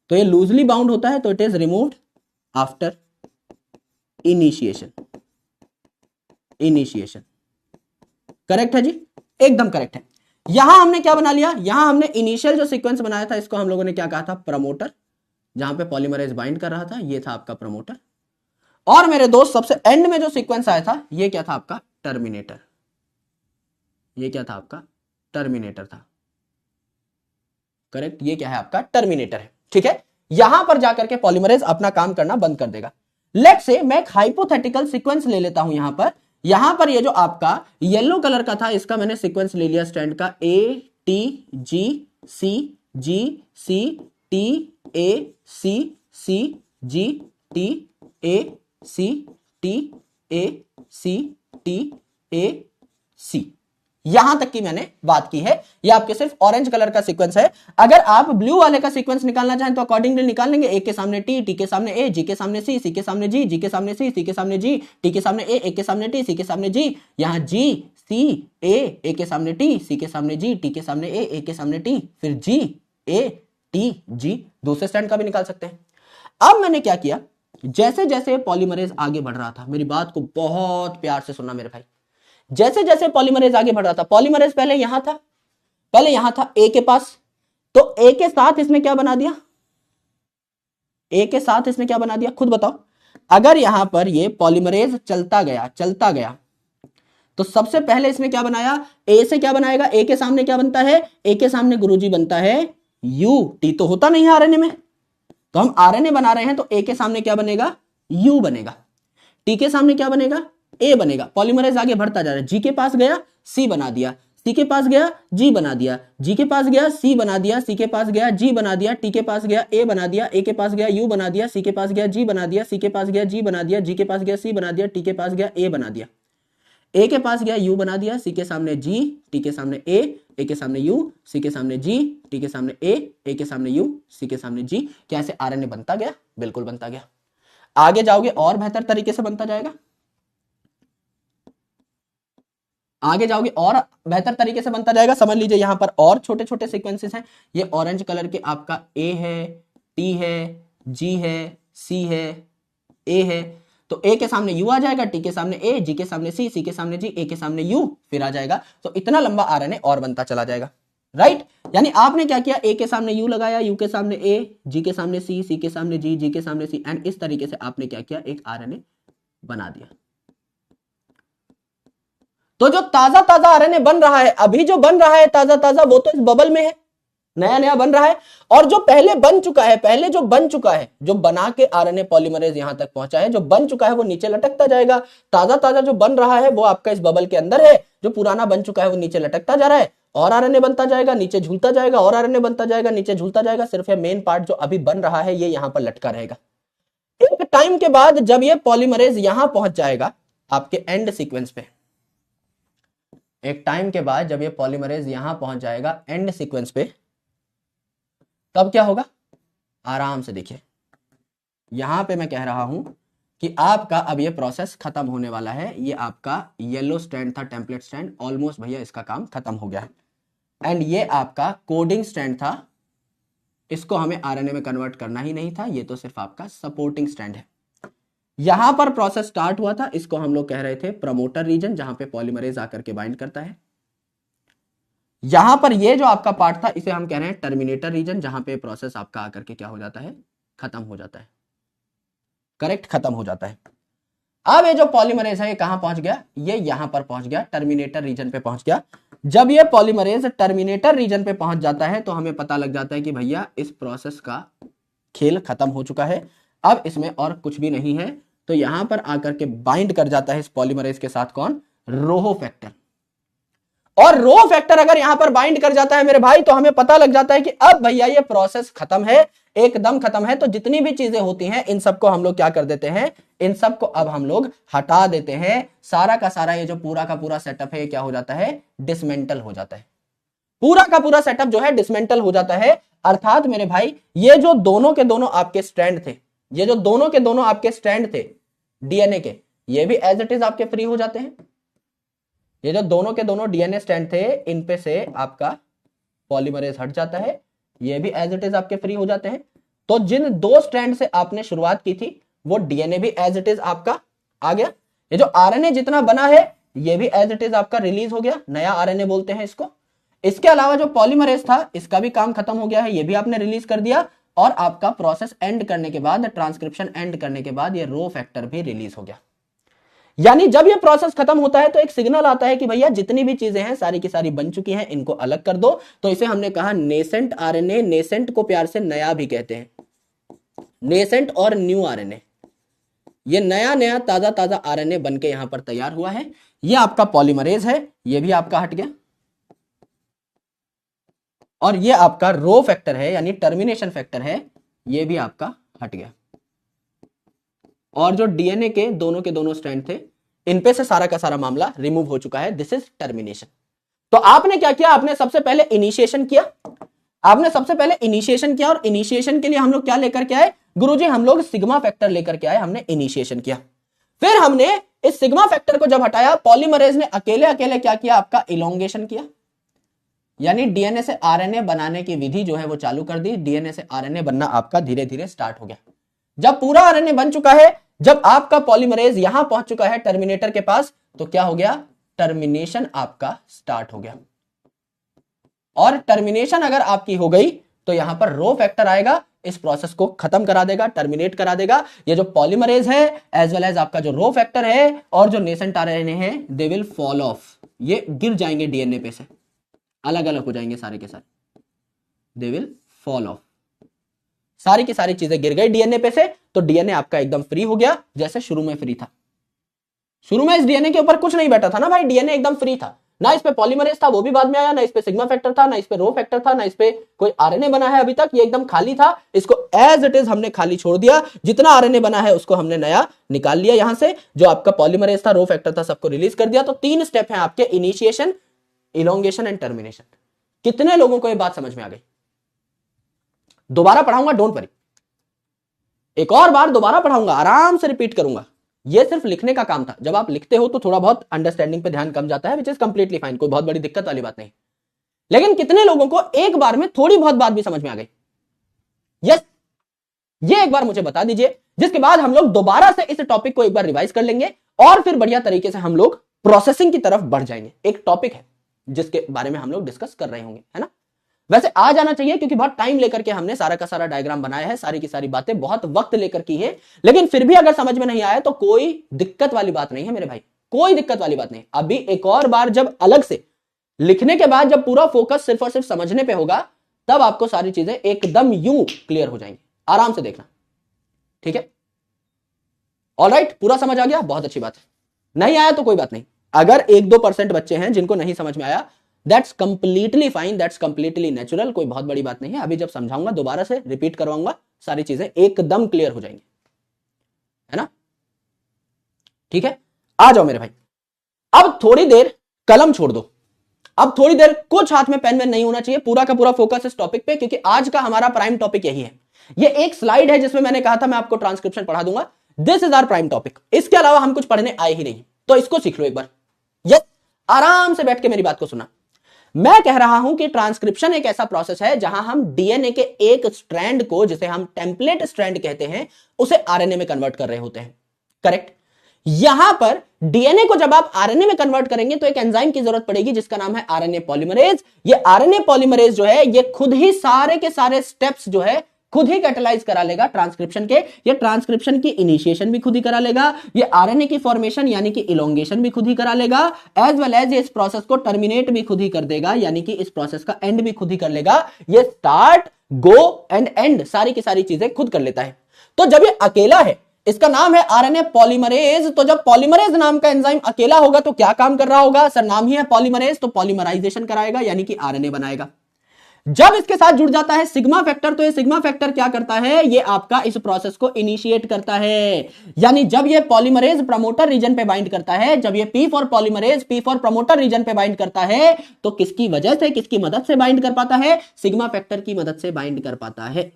तो ये लूजली बाउंड होता है, तो it is removed after initiation. Initiation correct है जी, एकदम करेक्ट है। यहां हमने क्या बना लिया, यहां हमने इनिशियल जो सीक्वेंस बनाया था, इसको हम लोगों ने क्या कहा था, प्रमोटर। जहां पे पॉलीमरेज बाइंड कर रहा था, ये था आपका प्रमोटर। और मेरे दोस्त सबसे एंड में जो सीक्वेंस आया था, ये क्या था आपका, टर्मिनेटर। ये क्या था आपका, टर्मिनेटर था। करेक्ट, ये क्या है आपका, टर्मिनेटर है। ठीक है, यहां पर जाकर के पॉलीमरेज अपना काम करना बंद कर देगा। लेट्स से मैं एक हाइपोथेटिकल सीक्वेंस ले लेता हूं। यहां पर ये जो आपका येलो कलर का था, इसका मैंने सीक्वेंस ले लिया स्टैंड का, A T G C G C T A C C G T A C T A C T A C. यहां तक की मैंने बात की है। ये आपके सिर्फ ऑरेंज कलर का सीक्वेंस है। अगर आप ब्लू वाले का सीक्वेंस निकालना चाहें तो अकॉर्डिंगली निकाल लेंगे। ए के सामने टी, टी के सामने ए, जी के सामने सी, सी के सामने जी, जी के सामने सी, सी के सामने जी, टी के सामने ए के सामने टी, सी के सामने जी। यहां जी सी ए के सामने टी, सी के सामने जी, टी के सामने ए के सामने टी, फिर जी ए टी जी। दूसरे स्टैंड का भी निकाल सकते हैं। अब मैंने क्या किया, जैसे जैसे पॉलीमरेज आगे बढ़ रहा था, मेरी बात को बहुत प्यार से सुनना मेरे भाई, जैसे जैसे पॉलीमरेज आगे बढ़ रहा था, पॉलीमरेज पहले यहां था, पहले यहां था ए के पास, तो ए के साथ इसने क्या बना दिया, ए के साथ इसने क्या बना दिया, खुद बताओ। अगर यहां पर ये पॉलीमरेज चलता गया तो सबसे पहले इसमें क्या बनाया, ए से क्या बनाएगा, ए के सामने क्या बनता है, ए के सामने गुरुजी बनता है यू, टी तो होता नहीं है आरएनए में, तो हम आरएनए बना रहे हैं तो ए के सामने क्या बनेगा, यू बनेगा, टी के सामने क्या बनेगा, ए बनेगा। पॉलीमरेज आगे बढ़ता जा रहा है, जी के पास गया सी बना दिया, सी के पास गया जी बना दिया, जी के पास गया सी बना दिया, सी के पास गया जी बना दिया, टी के पास गया ए बना दिया, ए के पास गया यू बना दिया, सी के पास गया जी बना दिया, सी के पास गया जी बना दिया, जी के पास गया सी बना दिया, टी के पास गया ए बना दिया, ए के पास गया यू बना दिया, सी के सामने जी, टी के सामने ए के सामने यू, सी के सामने जी, टी के सामने ए के सामने यू, सी के सामने जी। क्या ऐसे आरएनए बनता गया, बिल्कुल बनता गया। आगे जाओगे और बेहतर तरीके से बनता जाएगा, आगे जाओगे और बेहतर तरीके से बनता जाएगा। समझ लीजिए यहां पर और छोटे छोटे सीक्वेंसेस हैं, ये ऑरेंज कलर के आपका ए है, टी है, जी है, सी है, ए है, तो ए के सामने यू आ जाएगा, टी के सामने ए, जी के सामने सी के सामने जी, ए के सामने यू फिर आ जाएगा, तो इतना लंबा आरएनए और बनता चला जाएगा, राइट। यानी आपने क्या किया, ए के सामने यू लगाया, यू के सामने ए, जी के सामने सी के सामने जी के सामने सी, एंड इस तरीके से आपने क्या किया, एक आरएनए बना दिया। तो जो ताजा ताजा आरएनए बन रहा है, अभी जो बन रहा है ताजा ताजा, वो तो इस बबल में है, नया नया बन रहा है, और जो पहले बन चुका है, पहले जो बन चुका है, जो बना के आरएनए पॉलीमरेज यहां तक पहुंचा है, जो बन चुका है वो नीचे लटकता जाएगा। ताजा ताजा जो बन रहा है वो आपका इस बबल के अंदर है, जो पुराना बन चुका है वो नीचे लटकता जा रहा है, और आरएनए बनता जाएगा, नीचे झूलता जाएगा, और आरएनए बनता जाएगा, नीचे झूलता जाएगा। सिर्फ ये मेन पार्ट जो अभी बन रहा है ये यहां पर लटका रहेगा। एक टाइम के बाद जब ये पॉलीमरेज यहां पहुंच जाएगा आपके एंड सीक्वेंस पे, एक टाइम के बाद जब ये पॉलीमरेज यहां पहुंच जाएगा एंड सीक्वेंस पे, तब क्या होगा, आराम से देखिए, यहां पे मैं कह रहा हूं कि आपका अब ये प्रोसेस खत्म होने वाला है। ये आपका येलो स्ट्रैंड था, टेम्पलेट स्ट्रैंड, ऑलमोस्ट भैया इसका काम खत्म हो गया है। एंड ये आपका कोडिंग स्ट्रैंड था, इसको हमें आरएनए में कन्वर्ट करना ही नहीं था, ये तो सिर्फ आपका सपोर्टिंग स्ट्रैंड है। यहां पर प्रोसेस स्टार्ट हुआ था, इसको हम लोग कह रहे थे प्रमोटर रीजन, जहां पे पॉलीमरेज आकर के बाइंड करता है। यहां पर ये जो आपका पार्ट था इसे हम कह रहे हैं टर्मिनेटर रीजन, जहां पे प्रोसेस आपका आकर के क्या हो जाता है, खत्म हो जाता है, करेक्ट, खत्म हो जाता है। अब ये जो पॉलीमरेज है ये कहां पहुंच गया, ये यहां पर पहुंच गया, टर्मिनेटर रीजन पे पहुंच गया। जब ये पॉलीमरेज टर्मिनेटर रीजन पे पहुंच जाता है तो हमें पता लग जाता है कि भैया इस प्रोसेस का खेल खत्म हो चुका है, अब इसमें और कुछ भी नहीं है। तो यहां पर आकर के बाइंड कर जाता है इस पॉलीमरेज के साथ कौन, रोहो फैक्टर। और रो फैक्टर अगर यहां पर बाइंड कर जाता है मेरे भाई, तो हमें पता लग जाता है कि अब भैया ये प्रोसेस खत्म है, एकदम खत्म है। तो जितनी भी चीजें होती हैं इन सबको हम लोग क्या कर देते हैं, इन सबको अब हम लोग हटा देते हैं। सारा का सारा ये जो पूरा का पूरा सेटअप है ये क्या हो जाता है, डिसमेंटल हो जाता है। पूरा का पूरा सेटअप जो है डिसमेंटल हो जाता है। अर्थात मेरे भाई ये जो दोनों के दोनों आपके स्ट्रैंड थे, ये जो दोनों के दोनों आपके स्ट्रैंड थे डीएनए के, ये भी एज इट इज आपके फ्री हो जाते हैं। ये जो दोनों के दोनों डीएनए स्ट्रैंड थे इन पे से आपका पॉलीमरेज हट जाता है, ये भी एज इट इज आपके फ्री हो जाते हैं। तो जिन दो स्ट्रैंड से आपने शुरुआत की थी वो डीएनए भी एज इट इज आपका आ गया। ये जो आरएनए जितना बना है ये भी एज इट इज आपका रिलीज हो गया, नया आरएनए बोलते हैं इसको। इसके अलावा जो पॉलीमरेज था इसका भी काम खत्म हो गया है, ये भी आपने रिलीज कर दिया। और आपका प्रोसेस एंड करने के बाद, ट्रांसक्रिप्शन एंड करने के बाद ये रो फैक्टर भी रिलीज हो गया। यानी जब ये प्रोसेस खत्म होता है तो एक सिग्नल आता है कि भैया जितनी भी चीजें हैं सारी की सारी बन चुकी हैं, इनको अलग कर दो। तो इसे हमने कहा नेसेंट आरएनए, नेसेंट को प्यार से नया भी कहते हैं, नेसेंट और न्यू आरएनए। ये नया नया ताजा ताजा आरएनए बन के यहां पर तैयार हुआ है। ये आपका पॉलीमरेज है, ये भी आपका हट गया। और ये आपका रो फैक्टर है यानी टर्मिनेशन फैक्टर है, ये भी आपका हट गया। और जो डीएनए के दोनों स्ट्रैंड थे इन पे से सारा का सारा मामला रिमूव हो चुका है। This is termination. तो आपने क्या किया, आपने सबसे पहले इनिशिएशन किया, आपने सबसे पहले इनिशिएशन किया। और इनिशिएशन के लिए हम लोग क्या लेकर के आए गुरुजी, हम लोग सिग्मा फैक्टर लेकर के आए, हमने इनिशिएशन किया। फिर हमने इस सिग्मा फैक्टर को जब हटाया, पॉलीमरेज ने अकेले अकेले क्या किया, आपका इलोंगेशन किया, यानी डीएनए से आरएनए बनाने की विधि जो है वो चालू कर दी। डीएनए से आरएनए बनना आपका धीरे धीरे स्टार्ट हो गया। जब पूरा आरएनए बन चुका है, जब आपका पॉलीमरेज यहां पहुंच चुका है टर्मिनेटर के पास, तो क्या हो गया, टर्मिनेशन आपका स्टार्ट हो गया। और टर्मिनेशन अगर आपकी हो गई तो यहां पर रो फैक्टर आएगा। इस प्रोसेस को खत्म करा देगा, टर्मिनेट करा देगा। ये जो पॉलीमरेज है एज वेल एज आपका जो रो फैक्टर है और जो नेसेंट आरएनए है, दे विल फॉल ऑफ, ये गिर जाएंगे डीएनए पे से, अलग अलग हो जाएंगे सारे के सारे, दे विल फॉल ऑफ। सारी की सारी चीजें गिर गई डीएनए पे से, तो डीएनए आपका एकदम फ्री हो गया, जैसे शुरू में फ्री था। शुरू में इस डीएनए के ऊपर कुछ नहीं बैठा था ना भाई, डीएनए एकदम फ्री था, ना इस पे पॉलीमरेज था वो भी बाद में आया, ना इस पे सिग्मा फैक्टर था, ना इस पे रो फैक्टर था, ना इस पे कोई आरएनए बना है अभी तक, ये एकदम खाली था। इसको एज इट इज हमने खाली छोड़ दिया, जितना आरएनए बना है उसको हमने नया निकाल लिया यहां से, जो आपका पॉलीमरेज था, रो फैक्टर था, सबको रिलीज कर दिया। तो 3 स्टेप है आपके, इनिशिएशन, इलोंगेशन एंड टर्मिनेशन। कितने लोगों को ये बात समझ में आ गई? दोबारा पढ़ाऊंगा, डोंट वरी, एक और बार दोबारा पढ़ाऊंगा, आराम से रिपीट करूंगा। ये सिर्फ लिखने का काम था, जब आप लिखते हो तो थोड़ा बहुत अंडरस्टैंडिंग पे ध्यान कम जाता है, विच इज कंप्लीटली फाइन, कोई बहुत बड़ी दिक्कत वाली बात नहीं। लेकिन कितने लोगों को एक बार में थोड़ी बहुत बात भी समझ में आ गई? यस, ये एक बार मुझे बता दीजिए, जिसके बाद हम लोग दोबारा से इस टॉपिक को एक बार रिवाइज कर लेंगे और फिर बढ़िया तरीके से हम लोग प्रोसेसिंग की तरफ बढ़ जाएंगे। एक टॉपिक है जिसके बारे में हम लोग डिस्कस कर रहे होंगे, है ना। वैसे आ जाना चाहिए क्योंकि बहुत टाइम लेकर के हमने सारा का सारा डायग्राम बनाया है, सारी की सारी बातें बहुत वक्त लेकर की है, लेकिन फिर भी अगर समझ में नहीं आया तो कोई दिक्कत वाली बात नहीं है मेरे भाई, कोई दिक्कत वाली बात नहीं। अभी एक और बार जब अलग से लिखने के बाद जब पूरा फोकस सिर्फ और सिर्फ समझने पे होगा, तब आपको सारी चीजें एकदम यूं क्लियर हो जाएंगी। आराम से देखना, ठीक है? ऑलराइट, पूरा समझ आ गया, बहुत अच्छी बात है। नहीं आया तो कोई बात नहीं, अगर 1-2% बच्चे हैं जिनको नहीं समझ में आया, that's completely fine, that's completely natural, कोई बहुत बड़ी बात नहीं है। अभी जब समझाऊंगा दोबारा से रिपीट करवाऊंगा, सारी चीजें एकदम क्लियर हो जाएंगी, है ना। ठीक है, आ जाओ मेरे भाई। अब थोड़ी देर कलम छोड़ दो, अब थोड़ी देर कुछ हाथ में पेन में नहीं होना चाहिए, पूरा का पूरा फोकस इस टॉपिक पे, क्योंकि आज का हमारा प्राइम टॉपिक यही है। ये एक स्लाइड है जिसमें मैंने कहा था मैं आपको ट्रांसक्रिप्शन पढ़ा दूंगा, this is our prime topic. इसके अलावा हम कुछ पढ़ने आए ही नहीं, तो इसको सीख लो एक बार। यस, आराम से बैठ के मेरी बात को सुना। मैं कह रहा हूं कि ट्रांसक्रिप्शन एक ऐसा प्रोसेस है जहां हम डीएनए के एक स्ट्रैंड को, जिसे हम टेम्पलेट स्ट्रैंड कहते हैं, उसे आरएनए में कन्वर्ट कर रहे होते हैं। करेक्ट? यहां पर डीएनए को जब आप आरएनए में कन्वर्ट करेंगे तो एक एंजाइम की जरूरत पड़ेगी जिसका नाम है आरएनए पॉलीमरेज। ये आरएनए पॉलीमरेज जो है ये खुद ही सारे के सारे स्टेप्स जो है खुद ही कैटलाइज करा लेगा ट्रांसक्रिप्शन के। ये ट्रांसक्रिप्शन की इनिशिएशन भी खुद ही करा लेगा, ये आरएनए की फॉर्मेशन यानी कि इलोंगेशन भी खुद ही करा लेगा, एज वेल एज ये इस प्रोसेस को टर्मिनेट भी खुद ही कर देगा, यानी कि इस प्रोसेस का एंड भी खुद ही कर लेगा। ये स्टार्ट, गो एंड एंड सारी की सारी चीजें खुद कर लेता है। तो जब ये अकेला है, इसका नाम है आरएनए पॉलीमरेज, तो जब पॉलीमरेज नाम का एंजाइम अकेला होगा तो क्या काम कर रहा होगा? सर नाम ही है पॉलीमरेज, तो पॉलीमराइजेशन कराएगा यानी कि आरएनए बनाएगा। जब इसके साथ जुड़ जाता है सिग्मा फैक्टर, तो ये सिग्मा फैक्टर क्या करता है? ये आपका इस प्रोसेस को इनिशिएट करता है, यानी जब ये पॉलीमरेज प्रमोटर रीजन पे बाइंड करता है, जब ये P for polymerase P for promoter region पे बाइंड करता है, तो किसकी वजह से, किसकी मदद से बाइंड कर पाता है? सिग्मा फैक्टर की मदद से बाइंड कर पाता है।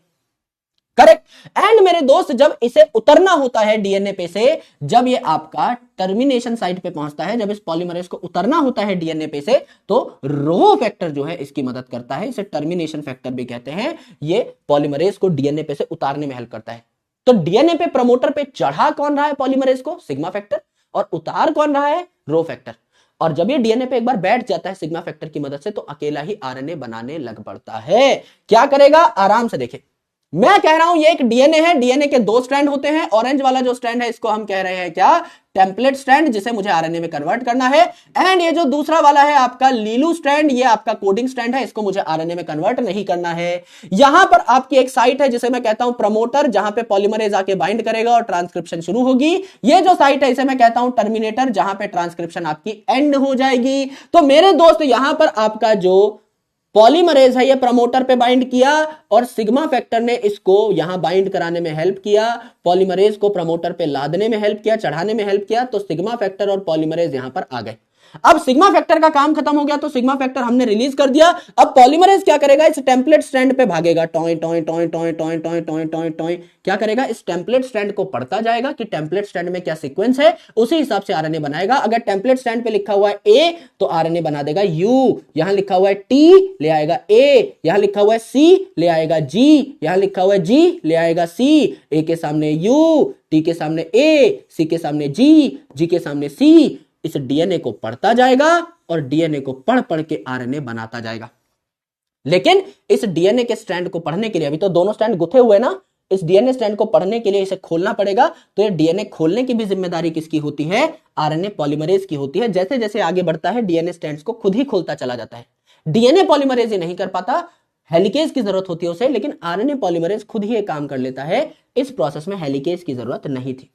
करेक्ट? एंड मेरे दोस्त, जब इसे उतरना होता है डीएनए पे से, जब ये आपका टर्मिनेशन साइट पे पहुंचता है, जब इस पॉलीमरेज को उतरना होता है डीएनए पे से, तो रो फैक्टर जो है इसकी मदद करता है, इसे टर्मिनेशन फैक्टर भी कहते हैं। ये पॉलीमरेज को डीएनए पे से उतारने में हेल्प करता है। तो डीएनए पे प्रमोटर पे चढ़ा कौन रहा है पॉलीमरेज को? Sigma factor. और उतार कौन रहा है? Rho factor. और जब ये डीएनए पे एक बार बैठ जाता है सिग्मा फैक्टर की मदद से, तो अकेला ही आरएनए बनाने लग पड़ता है। क्या करेगा? आराम से देखें, मैं कह रहा हूं ये एक डीएनए है, डीएनए के 2 स्ट्रैंड होते हैं। ऑरेंज वाला जो स्ट्रैंड है इसको हम कह रहे हैं क्या? टेम्पलेट स्ट्रैंड, जिसे मुझे आरएनए में कन्वर्ट करना है। एंड ये जो दूसरा वाला है आपका लीलू स्ट्रैंड, ये आपका कोडिंग स्ट्रैंड है, इसको मुझे आरएनए में कन्वर्ट नहीं करना है। यहां पर आपकी एक साइट है जिसे मैं कहता हूं प्रमोटर, जहां पे पॉलीमरेज आके बाइंड करेगा और ट्रांसक्रिप्शन शुरू होगी। ये जो साइट है इसे मैं कहता हूं टर्मिनेटर, जहां पे ट्रांसक्रिप्शन आपकी एंड हो जाएगी। तो मेरे दोस्त, यहां पर आपका जो पॉलीमरेज है ये प्रमोटर पे बाइंड किया और सिग्मा फैक्टर ने इसको यहां बाइंड कराने में हेल्प किया, पॉलीमरेज को प्रमोटर पे लादने में हेल्प किया, चढ़ाने में हेल्प किया। तो सिग्मा फैक्टर और पॉलीमरेज यहां पर आ गए। अब सिग्मा फैक्टर का काम खत्म हो गया, तो सिग्मा फैक्टर हमने रिलीज कर दिया। अब पॉलीमरेज क्या करेगा? इस टेम्पलेट स्ट्रैंड पे भागेगा, toy toy toy toy toy toy toy toy toy. क्या करेगा? इस टेम्पलेट स्ट्रैंड को पढ़ता जाएगा कि टेम्पलेट स्ट्रैंड में क्या सीक्वेंस है, उसी हिसाब से आरएनए बनाएगा। अगर टेम्पलेट स्ट्रैंड पे लिखा हुआ है ए, तो आरएनए बना देगा यू। यहां लिखा हुआ है टी, ले आएगा ए। यहां लिखा हुआ है सी, ले आएगा जी। यहां लिखा हुआ है जी, ले आएगा सी। ए के सामने यू, टी के सामने ए, सी के सामने जी, जी के सामने सी। इस डीएनए को पढ़ता जाएगा और डीएनए को पढ़ पढ़ के आरएनए बनाता जाएगा। लेकिन इस डीएनए के स्ट्रैंड को पढ़ने के लिए, अभी तो दोनों स्ट्रैंड गुथे हुए ना, इस डीएनए स्ट्रैंड को पढ़ने के लिए इसे खोलना पड़ेगा। तो ये डीएनए खोलने की भी जिम्मेदारी किसकी होती है? आरएनए पॉलीमरेज की होती है। जैसे जैसे आगे बढ़ता है डीएनए स्ट्रैंड्स को खुद ही खोलता चला जाता है। डीएनए पॉलीमरेज ही नहीं कर पाता, हेलिकेज की जरूरत होती है उसे, लेकिन आरएनए पॉलीमरेज खुद ही एक काम कर लेता है। इस प्रोसेस में हेलिकेज की जरूरत नहीं थी।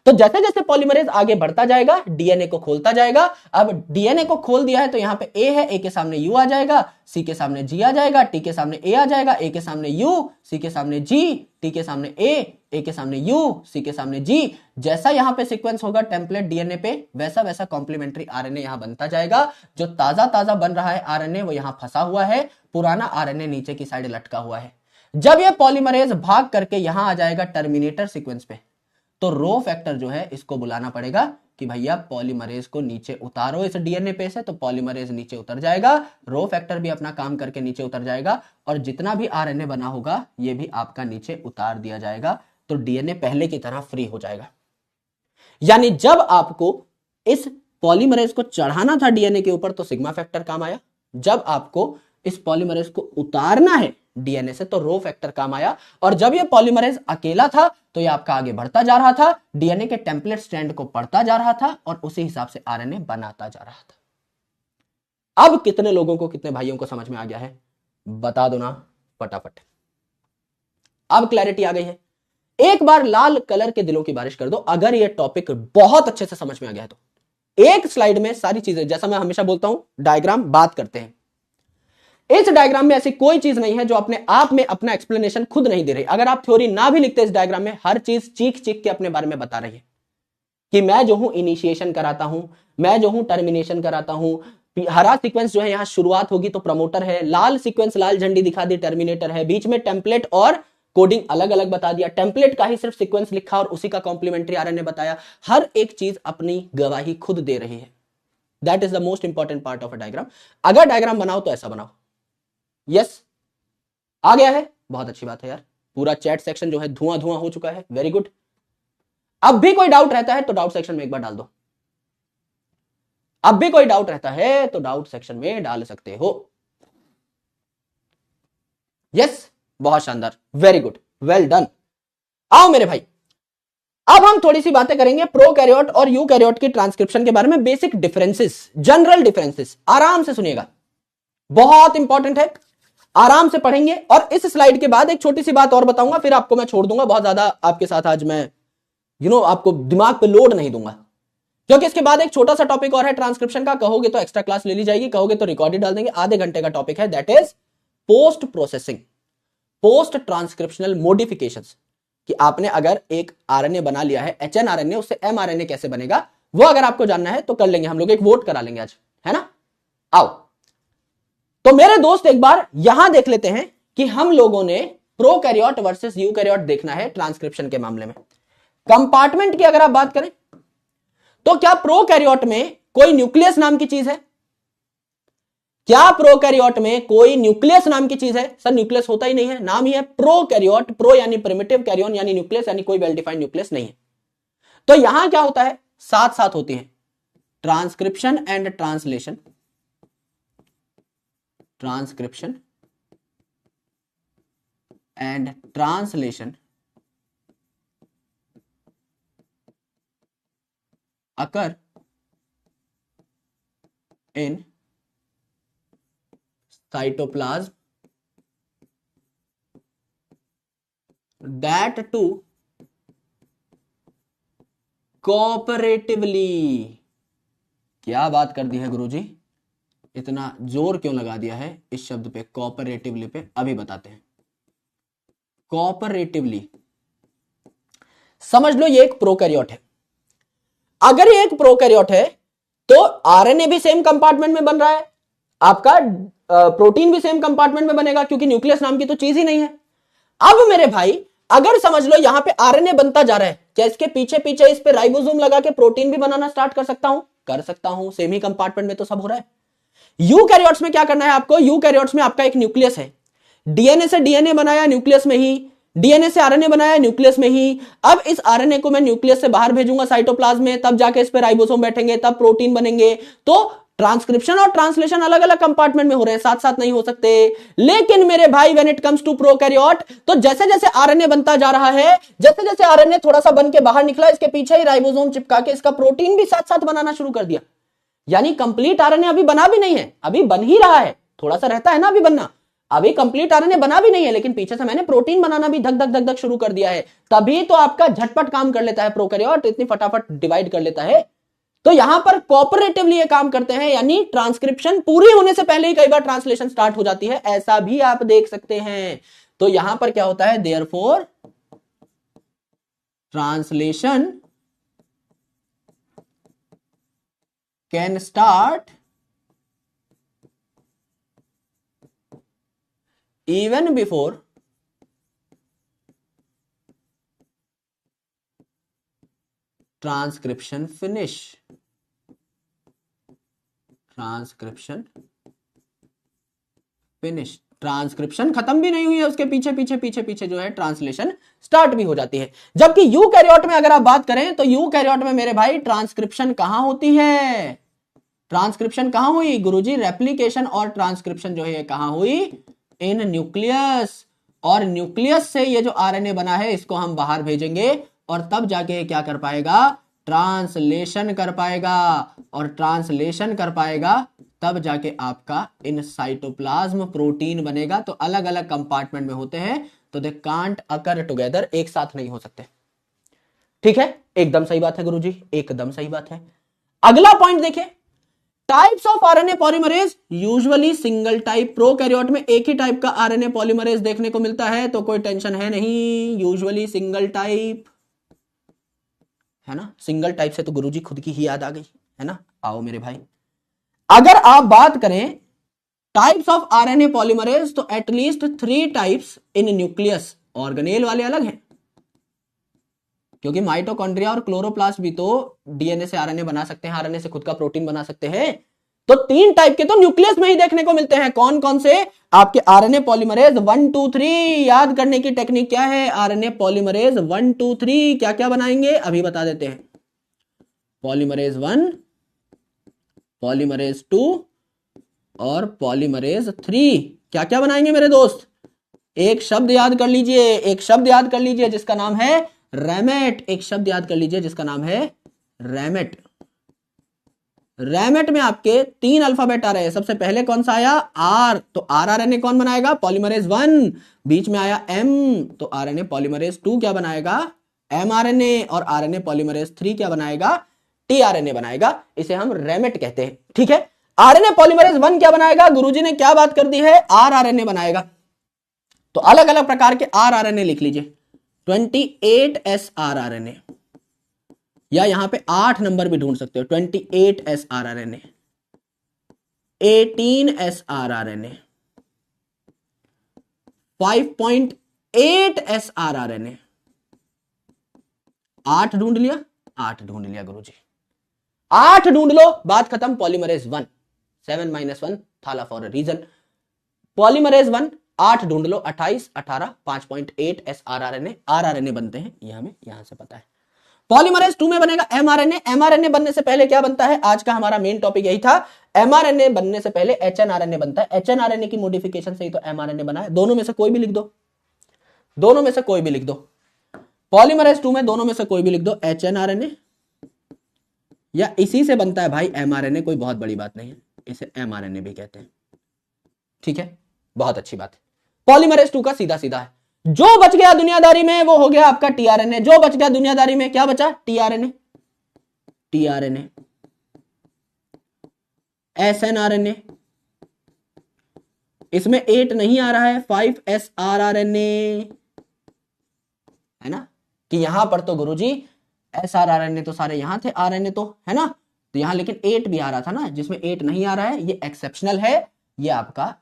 तो जैसे जैसे पॉलीमरेज आगे बढ़ता जाएगा डीएनए को खोलता जाएगा। अब डीएनए को खोल दिया है तो यहां पे ए है, ए के सामने यू आ जाएगा, सी के सामने जी आ जाएगा, टी के सामने ए आ जाएगा, ए के सामने यू, सी के सामने जी, टी के सामने ए के सामने यू, सी के सामने जी। जैसा यहां पे सीक्वेंस होगा टेम्पलेट डीएनए पे, वैसा वैसा कॉम्प्लीमेंट्री आरएनए यहां बनता जाएगा। जो ताजा ताजा बन रहा है आरएनए वो यहां फंसा हुआ है, पुराना आरएनए नीचे की साइड लटका हुआ है। जब यह पॉलीमरेज भाग करके यहां आ जाएगा टर्मिनेटर सीक्वेंस पे, तो रो फैक्टर जो है इसको बुलाना पड़ेगा कि भैया पॉलीमरेज को नीचे उतारो इस डीएनए पे से। तो पॉलीमरेज नीचे उतर जाएगा, रो फैक्टर भी अपना काम करके नीचे उतर जाएगा, और जितना भी आरएनए बना होगा ये भी आपका नीचे उतार दिया जाएगा। तो डीएनए पहले की तरह फ्री हो जाएगा। यानी जब आपको इस पॉलीमरेज को चढ़ाना था डीएनए के ऊपर तो सिग्मा फैक्टर काम आया, जब आपको इस पॉलीमरेज को उतारना है डीएनए से तो रो फैक्टर काम आया, और जब ये पॉलीमरेज अकेला था तो ये आपका आगे बढ़ता जा रहा था, डीएनए के टेम्पलेट स्ट्रैंड को पढ़ता जा रहा था और उसी हिसाब से आरएनए बनाता जा रहा था। अब कितने लोगों को, कितने भाइयों को समझ में आ गया है? बता दो ना फटाफट। अब क्लैरिटी आ गई है? एक बार लाल कलर के दिलों की बारिश कर दो अगर ये टॉपिक बहुत अच्छे से समझ में आ गया है तो। एक स्लाइड में सारी चीजें, जैसा मैं हमेशा बोलता हूं डायग्राम बात करते हैं, इस डायग्राम में ऐसी कोई चीज नहीं है जो अपने आप में अपना एक्सप्लेनेशन खुद नहीं दे रही। अगर आप थ्योरी ना भी लिखते इस डायग्राम में, हर चीज चीख चीख के अपने बारे में बता रही है कि मैं जो हूं इनिशिएशन कराता हूं, मैं जो हूं टर्मिनेशन कराता हूं। हरा सीक्वेंस जो है यहां शुरुआत होगी तो प्रमोटर है, लाल सीक्वेंस लाल झंडी दिखा दी टर्मिनेटर है, बीच में टेम्पलेट और कोडिंग अलग अलग बता दिया, टेम्पलेट का ही सिर्फ सीक्वेंस लिखा और उसी का कॉम्प्लीमेंट्री आरएनए बताया। हर एक चीज अपनी गवाही खुद दे रही है। That is the most important part of a diagram. अगर डायग्राम बनाओ तो ऐसा बनाओ। यस, आ गया है? बहुत अच्छी बात है यार। पूरा चैट सेक्शन जो है धुआं धुआं हो चुका है। Very good. अब भी कोई डाउट रहता है तो डाउट सेक्शन में एक बार डाल दो। अब भी कोई डाउट रहता है तो डाउट सेक्शन में डाल सकते हो। यस, बहुत शानदार, वेरी गुड, वेल डन। आओ मेरे भाई, अब हम थोड़ी सी बातें करेंगे प्रोकैरियोट और यूकैरियोट की ट्रांसक्रिप्शन के बारे में, बेसिक डिफरेंसेस, जनरल डिफरेंसेस। आराम से सुनिएगा, बहुत इंपॉर्टेंट है, आराम से पढ़ेंगे। और इस स्लाइड के बाद एक छोटी सी बात और बताऊंगा, फिर आपको मैं छोड़ दूंगा। बहुत ज्यादा आपके साथ आज मैं आपको दिमाग पे लोड नहीं दूंगा, क्योंकि इसके बाद एक छोटा सा टॉपिक और है ट्रांसक्रिप्शन का। कहोगे तो एक्स्ट्रा क्लास ले ली जाएगी, कहोगे तो रिकॉर्डेड डाल देंगे। आधे घंटे का टॉपिक है, that is post processing, post transcriptional modifications. कि आपने अगर एक आरएनए बना लिया है एचएन आरएनए, उससे एमआरएनए कैसे बनेगा, वो अगर आपको जानना है तो कर लेंगे हम लोग, एक वोट करा लेंगे आज, है ना। आओ तो मेरे दोस्त एक बार यहां देख लेते हैं कि हम लोगों ने प्रोकैरियोट वर्सेस यूकैरियोट देखना है ट्रांसक्रिप्शन के मामले में। कंपार्टमेंट की अगर आप बात करें तो क्या प्रोकैरियोट में कोई न्यूक्लियस नाम की चीज है? क्या प्रोकैरियोट में कोई न्यूक्लियस नाम की चीज है? सर न्यूक्लियस होता ही नहीं है, नाम ही है प्रोकैरियोट। प्रो यानी प्रिमिटिव, कैरियन यानी न्यूक्लियस, यानी कोई वेल डिफाइंड न्यूक्लियस नहीं है। तो यहां क्या होता है, साथ साथ होती है transcription and translation, transcription and translation occur in cytoplasm that too cooperatively। क्या बात कर दी है गुरुजी, इतना जोर क्यों लगा दिया है इस शब्द पे, कोऑपरेटिवली पे? अभी बताते हैं। कोऑपरेटिवली समझ लो ये एक प्रोकैरियोट है। अगर ये एक प्रोकैरियोट है तो आरएनए भी सेम कंपार्टमेंट में बन रहा है, आपका प्रोटीन भी सेम कंपार्टमेंट में बनेगा, क्योंकि न्यूक्लियस नाम की तो चीज ही नहीं है। अब मेरे भाई अगर समझ लो यहां पे आरएनए बनता जा रहा है, क्या इसके पीछे पीछे इस पे राइबोसोम लगा के प्रोटीन भी बनाना स्टार्ट कर सकता हूं? कर सकता हूं, सेम ही कंपार्टमेंट में तो सब हो रहा है। यूकैरियोट्स में क्या करना है आपको, यूकैरियोट्स में आपका एक न्यूक्लियस है, डीएनए से डीएनए बनाया न्यूक्लियस में ही, डीएनए से आरएनए बनाया न्यूक्लियस में ही। अब इस आरएनए को मैं न्यूक्लियस से बाहर भेजूंगा साइटोप्लाज्म में, तब जाके इस पे राइबोसोम बैठेंगे, तब प्रोटीन बनेंगे। तो ट्रांसक्रिप्शन और ट्रांसलेशन अलग अलग कंपार्टमेंट में हो रहे हैं, साथ साथ नहीं हो सकते। लेकिन मेरे भाई when it comes to prokaryote, तो जैसे जैसे आरएनए बनता जा रहा है, जैसे जैसे आरएनए थोड़ा सा बन के बाहर निकला, इसके पीछे ही राइबोसोम चिपका के इसका प्रोटीन भी साथ साथ बनाना शुरू कर दिया। यानी कंप्लीट आरएनए अभी बना भी नहीं है, अभी बन ही रहा है, थोड़ा सा रहता है ना अभी बनना, अभी कंप्लीट आरएनए बना भी नहीं है, लेकिन पीछे से मैंने प्रोटीन बनाना भी धक धक धक धक शुरू कर दिया है। तभी तो आपका झटपट काम कर लेता है प्रोकैरियोट, इतनी फटाफट डिवाइड कर लेता है। तो यहां पर कोऑपरेटिवली ये काम करते हैं, यानी ट्रांसक्रिप्शन पूरी होने से पहले ही कई बार ट्रांसलेशन स्टार्ट हो जाती है, ऐसा भी आप देख सकते हैं। तो यहां पर क्या होता है, therefore translation can start even before transcription finish। Transcription finish, transcription खत्म भी नहीं हुई है, उसके पीछे पीछे पीछे पीछे जो है ट्रांसलेशन स्टार्ट भी हो जाती है। जबकि यूकैरियोट में अगर आप बात करें तो यूकैरियोट में मेरे भाई ट्रांसक्रिप्शन कहां होती है, ट्रांसक्रिप्शन कहां हुई गुरुजी, रेप्लिकेशन और ट्रांसक्रिप्शन जो है कहां हुई, इन न्यूक्लियस। और न्यूक्लियस से ये जो आरएनए बना है इसको हम बाहर भेजेंगे और तब जाके क्या कर पाएगा, ट्रांसलेशन कर पाएगा, और ट्रांसलेशन कर पाएगा तब जाके आपका इन साइटोप्लाज्म प्रोटीन बनेगा। तो अलग अलग कंपार्टमेंट में होते हैं, तो दे कांट अकर टुगेदर, एक साथ नहीं हो सकते। ठीक है, एकदम सही बात है गुरुजी, एकदम सही बात है। अगला पॉइंट देखिए, types of RNA polymerase, usually single type. Prokaryote में एक ही टाइप का आरएनए पॉलीमरेज देखने को मिलता है, तो कोई टेंशन है नहीं, यूजुअली सिंगल टाइप है ना। सिंगल टाइप से तो गुरुजी खुद की ही याद आ गई है ना। आओ मेरे भाई, अगर आप बात करें टाइप्स ऑफ आरएनए पॉलीमरेज, तो at least 3 types in nucleus. Organelle वाले अलग हैं, क्योंकि माइटोकॉन्ड्रिया और क्लोरोप्लास्ट भी तो डीएनए से आरएनए बना सकते हैं, आरएनए से खुद का प्रोटीन बना सकते हैं। तो 3 टाइप के तो न्यूक्लियस में ही देखने को मिलते हैं। कौन कौन से, आपके आरएनए पॉलीमरेज 1 2 3। याद करने की टेक्निक क्या है, आरएनए पॉलीमरेज 1 2 3 क्या क्या बनाएंगे अभी बता देते हैं। पॉलीमरेज 1, पॉलीमरेज 2 और पॉलीमरेज 3 क्या क्या बनाएंगे मेरे दोस्त, एक शब्द याद कर लीजिए, एक शब्द याद कर लीजिए जिसका नाम है रैमेट। एक शब्द याद कर लीजिए जिसका नाम है रैमेट। रैमेट में आपके 3 अल्फाबेट आ रहे हैं। सबसे पहले कौन सा आया, आर, तो आरएनए कौन बनाएगा, पॉलीमरेज 1। बीच में आया एम, तो आरएनए पॉलीमरेज 2 क्या बनाएगा, एमआरएनए। और आरएनए पॉलीमरेज 3 क्या बनाएगा, टीआरएनए बनाएगा। इसे हम रैमेट कहते हैं। ठीक है, आरएनए पॉलीमरेज 1 क्या बनाएगा, गुरुजी ने क्या बात कर दी है, आरआरएनए बनाएगा। तो अलग अलग प्रकार के आरआरएनए लिख लीजिए, 28S आरआरएनए, या यहां पे 8 नंबर भी ढूंढ सकते हो, 28S rRNA, 18S rRNA, 5.8S rRNA. 8 ढूंढ लिया, 8 ढूंढ लिया गुरुजी, 8 ढूंढ लो, बात खत्म। पॉलीमरेज 1, 7 - 1 थाला फॉर अ रीजन। पॉलीमरेज 1 8 ढूंढ लो, 28 18 5.8S आरआरएनए। आरआरएनए बनते हैं, ये हमें यहां से पता है। पॉलीमरेज 2 में बनेगा एमआरएनए। एमआरएनए बनने से पहले क्या बनता है, आज का हमारा मेन टॉपिक यही था। एमआरएनए बनने से पहले एचएनआरएनए बनता है। एचएनआरएनए की मॉडिफिकेशन से ही तो एमआरएनए बना है। दोनों में से कोई भी लिख दो, दोनों में से कोई भी लिख दो। पॉलीमरेज 2 में दोनों में से कोई भी लिख दो, एचएनआरएनए या इसी से बनता है भाई एमआरएनए, कोई बहुत बड़ी बात नहीं है, इसे एमआरएनए भी कहते हैं। ठीक है, बहुत अच्छी बात है। पॉलीमरेज 2 का सीधा सीधा है। जो बच गया दुनियादारी में वो हो गया आपका टीआरएनए। जो बच गया दुनियादारी में, क्या बचा, टीआरएनए, टीआरएनए, एसएनआरएनए। इसमें 8 नहीं आ रहा है, 5S आरआरएनए है ना, कि यहां पर तो गुरुजी एसआरआरएनए तो सारे यहां थे, आरएनए तो है ना, तो यहां लेकिन 8 भी आ रहा था ना, जिसमें 8 नहीं आ रहा है, ये एक्सेप्शनल है। ये आपका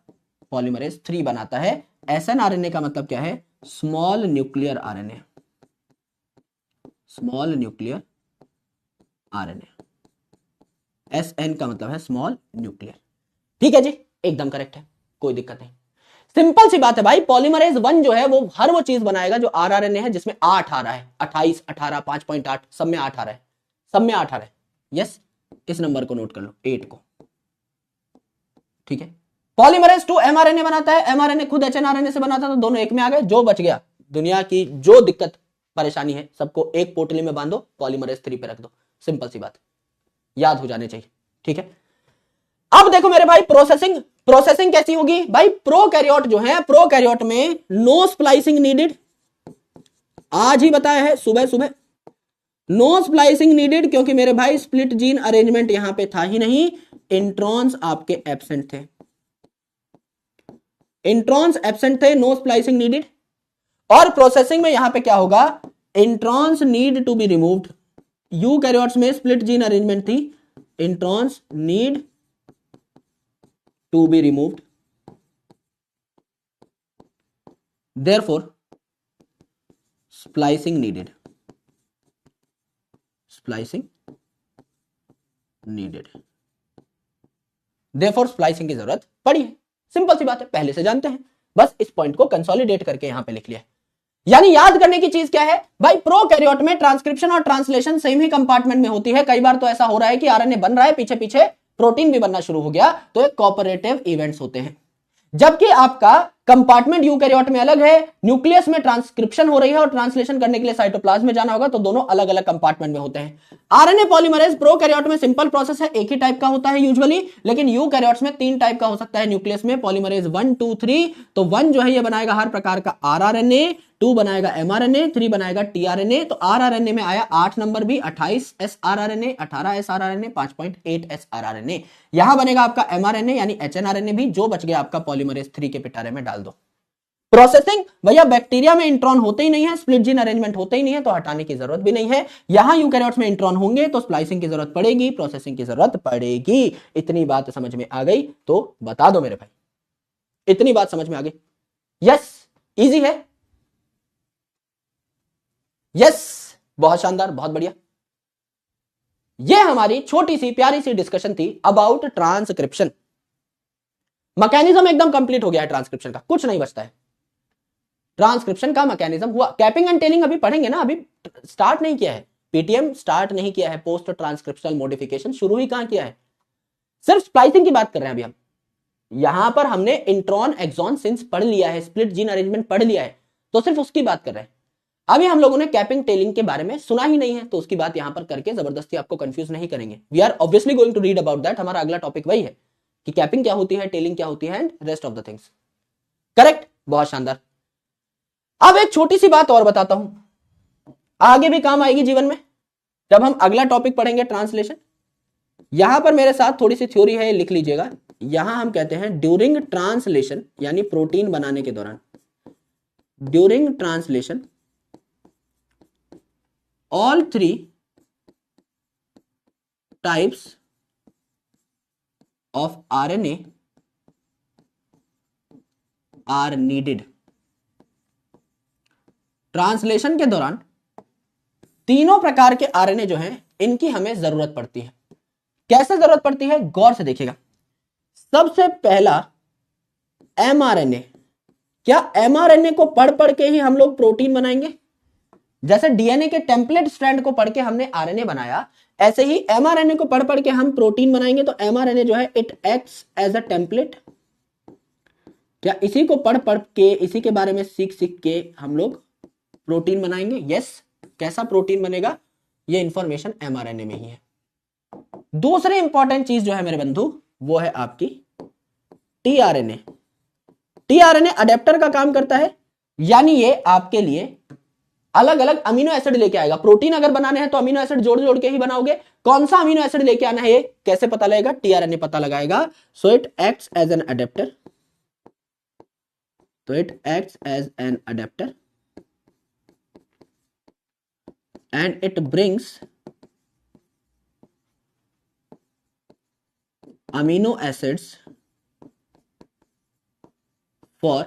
पॉलीमरेज 3 बनाता है। एसएनआरएनए का मतलब क्या है, small nuclear RNA, small nuclear RNA. SN का मतलब है स्मॉल न्यूक्लियर। ठीक है जी, एकदम करेक्ट है, कोई दिक्कत नहीं, सिंपल सी बात है भाई। पॉलीमरेज 1 जो है वो हर वो चीज बनाएगा जो आरआरएनए है जिसमें 8 आ रहा है, 28 18 5.8 सब में 8 आ रहा है, सब में 8 आ रहा है। यस, इस नंबर को नोट कर लो, 8 को। ठीक है। पॉलीमरेज 2 mRNA बनाता है, mRNA खुद hnRNA से बनाता था, दोनों एक में आ गए, जो बच गया दुनिया की जो दिक्कत परेशानी है सबको एक पोटली में बांधो, पॉलीमरेज 3 पे रख दो, सिंपल सी बात, याद हो जाने चाहिए, ठीक है। अब देखो मेरे भाई प्रोसेसिंग कैसी होगी भाई, प्रोकैरियोट जो है, प्रोकैरियोट में नो स्प्लाइसिंग नीडेड, आज ही बताया है सुबह सुबह, नो स्प्लाइसिंग नीडेड, क्योंकि मेरे भाई स्प्लिट जीन अरेंजमेंट यहां पे था ही नहीं, इंट्रॉन्स आपके एब्सेंट थे, इंट्रॉन्स एब्सेंट थे, नो स्प्लाइसिंग नीडेड। और प्रोसेसिंग में यहां पे क्या होगा, introns need to be removed, eukaryotes में स्प्लिट जीन अरेंजमेंट थी, introns need to be removed, therefore splicing needed, splicing needed, therefore splicing की जरूरत पड़ी है, सिंपल सी बात है, पहले से जानते हैं, बस इस पॉइंट को कंसोलिडेट करके यहां पे लिख लिया। यानी याद करने की चीज क्या है भाई, प्रोकैरियोट में ट्रांसक्रिप्शन और ट्रांसलेशन सेम ही कंपार्टमेंट में होती है। कई बार तो ऐसा हो रहा है कि आरएनए बन रहा है, पीछे पीछे प्रोटीन भी बनना शुरू हो गया, तो एक कोऑपरेटिव इवेंट्स होते हैं। जबकि आपका कंपार्टमेंट यूकैरियोट में अलग है, न्यूक्लियस में ट्रांसक्रिप्शन हो रही है और ट्रांसलेशन करने के लिए साइटोप्लाज्म में जाना होगा, तो दोनों अलग अलग कंपार्टमेंट में होते हैं। आरएनए पॉलीमरेज प्रोकैरियोट में सिंपल प्रोसेस है, एक ही टाइप का होता है यूजुअली, लेकिन यूकैरियोट्स में 3 टाइप का हो सकता है न्यूक्लियस में, पॉलीमरेज 1 2 3। तो 1 जो है ये बनाएगा हर प्रकार का आरआरएनए, 2 बनाएगा एमआरएनए, 3 बनाएगा टीआरएनए। तो आरआरएनए में आया 8 नंबर भी, 28 एसआरआरएनए, 18 एसआरआरएनए, 5.8 एसआरआरएनए। यहां बनेगा आपका एमआरएनए यानी एचएनआरएनए भी, जो बच गया आपका पॉलीमरेज 3 के पिटारे में डाल दो। प्रोसेसिंग भैया, बैक्टीरिया में इंट्रॉन होते ही नहीं है, स्प्लिट जीन अरेंजमेंट होते ही नहीं है, तो हटाने की जरूरत भी नहीं है। यहां यूकैरियोट्स में इंट्रॉन होंगे तो स्प्लाइसिंग की जरूरत पड़ेगी, प्रोसेसिंग की जरूरत पड़ेगी। इतनी बात समझ में आ गई तो बता दो मेरे भाई, इतनी बात समझ में आ गई? यस, इजी है, यस, बहुत शानदार, बहुत बढ़िया। यह हमारी छोटी सी प्यारी सी डिस्कशन थी अबाउट ट्रांसक्रिप्शन। मैकेनिज्म एकदम कंप्लीट हो गया है ट्रांसक्रिप्शन का, कुछ नहीं बचता है। ट्रांसक्रिप्शन का मैकेनिज्म हुआ, कैपिंग एंड टेलिंग अभी पढ़ेंगे ना, अभी स्टार्ट नहीं किया है, पीटीएम स्टार्ट नहीं किया है, पोस्ट ट्रांसक्रिप्शनल मॉडिफिकेशन शुरू ही कहां किया है, सिर्फ स्प्लाइसिंग की बात कर रहे हैं अभी हम। यहां पर हमने इंट्रॉन एक्सॉन सिंस पढ़ लिया है, स्प्लिट जीन अरेंजमेंट पढ़ लिया है, तो सिर्फ उसकी बात कर रहे हैं। अभी हम लोगों ने कैपिंग टेलिंग के बारे में सुना ही नहीं है, तो उसकी बात यहां पर करके जबरदस्ती आपको कंफ्यूज नहीं करेंगे। We are obviously going to read about that, हमारा अगला टॉपिक वही है कि कैपिंग क्या होती है, टेलिंग क्या होती है, and rest of the things. Correct, बहुत शानदार। अब एक छोटी सी बात और बताता हूं, आगे भी काम आएगी जीवन में, जब हम अगला टॉपिक पढ़ेंगे ट्रांसलेशन। यहां पर मेरे साथ थोड़ी सी थ्योरी है, लिख लीजिएगा। यहां हम कहते हैं ड्यूरिंग ट्रांसलेशन, यानी प्रोटीन बनाने के दौरान, during translation all 3 types of RNA are needed। Translation के दौरान तीनों प्रकार के आरएनए जो हैं, इनकी हमें जरूरत पड़ती है। कैसे जरूरत पड़ती है, गौर से देखिएगा। सबसे पहला एमआरएनए। क्या एमआरएनए को पढ़ पढ़ के ही हम लोग प्रोटीन बनाएंगे? जैसे डीएनए के टेम्पलेट स्ट्रैंड को पढ़ के हमने आरएनए बनाया, ऐसे ही एमआरएनए को पढ़ पढ़ के हम प्रोटीन बनाएंगे। तो एमआरएनए जो है it acts as a template. क्या इसी को पढ़ पढ़ के, इसी के बारे में सीख सीख के हम लोग प्रोटीन बनाएंगे? यस। कैसा प्रोटीन बनेगा, ये इंफॉर्मेशन एमआरएनए में ही है। दूसरी इंपॉर्टेंट चीज जो है मेरे बंधु, वो है आपकी टीआरएनए। टीआरएनए अडेप्टर का काम करता है, यानी ये आपके लिए अलग अलग अमीनो एसिड लेके आएगा। प्रोटीन अगर बनाने हैं तो अमीनो एसिड जोड़ जोड़ के ही बनाओगे। कौन सा अमीनो एसिड लेके आना है ये कैसे पता लगेगा, टीआरएनए पता लगाएगा। So it acts as an adapter, तो it acts as an adapter and it brings amino acids for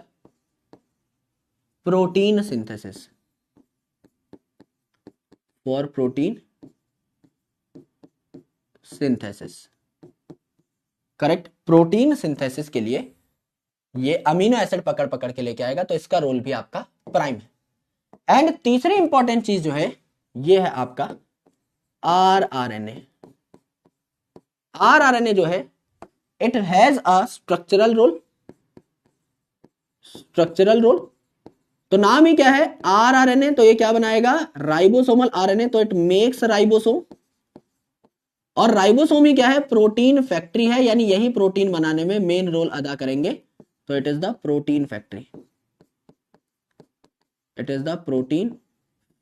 protein synthesis, for protein synthesis. Correct, protein synthesis के लिए ये अमीनो एसिड पकड़ पकड़ के लेके आएगा, तो इसका रोल भी आपका प्राइम है। एंड तीसरी इंपॉर्टेंट चीज जो है, ये है आपका आरआरएनए। आरआरएनए जो है it has a structural role. Structural role तो नाम ही क्या है, आरआरएनए, तो ये क्या बनाएगा, राइबोसोमल आरएनए, तो इट मेक्स राइबोसोम। और राइबोसोम ही क्या है, प्रोटीन फैक्ट्री है, यानी यही प्रोटीन बनाने में मेन रोल अदा करेंगे, तो it is the protein factory. It is the protein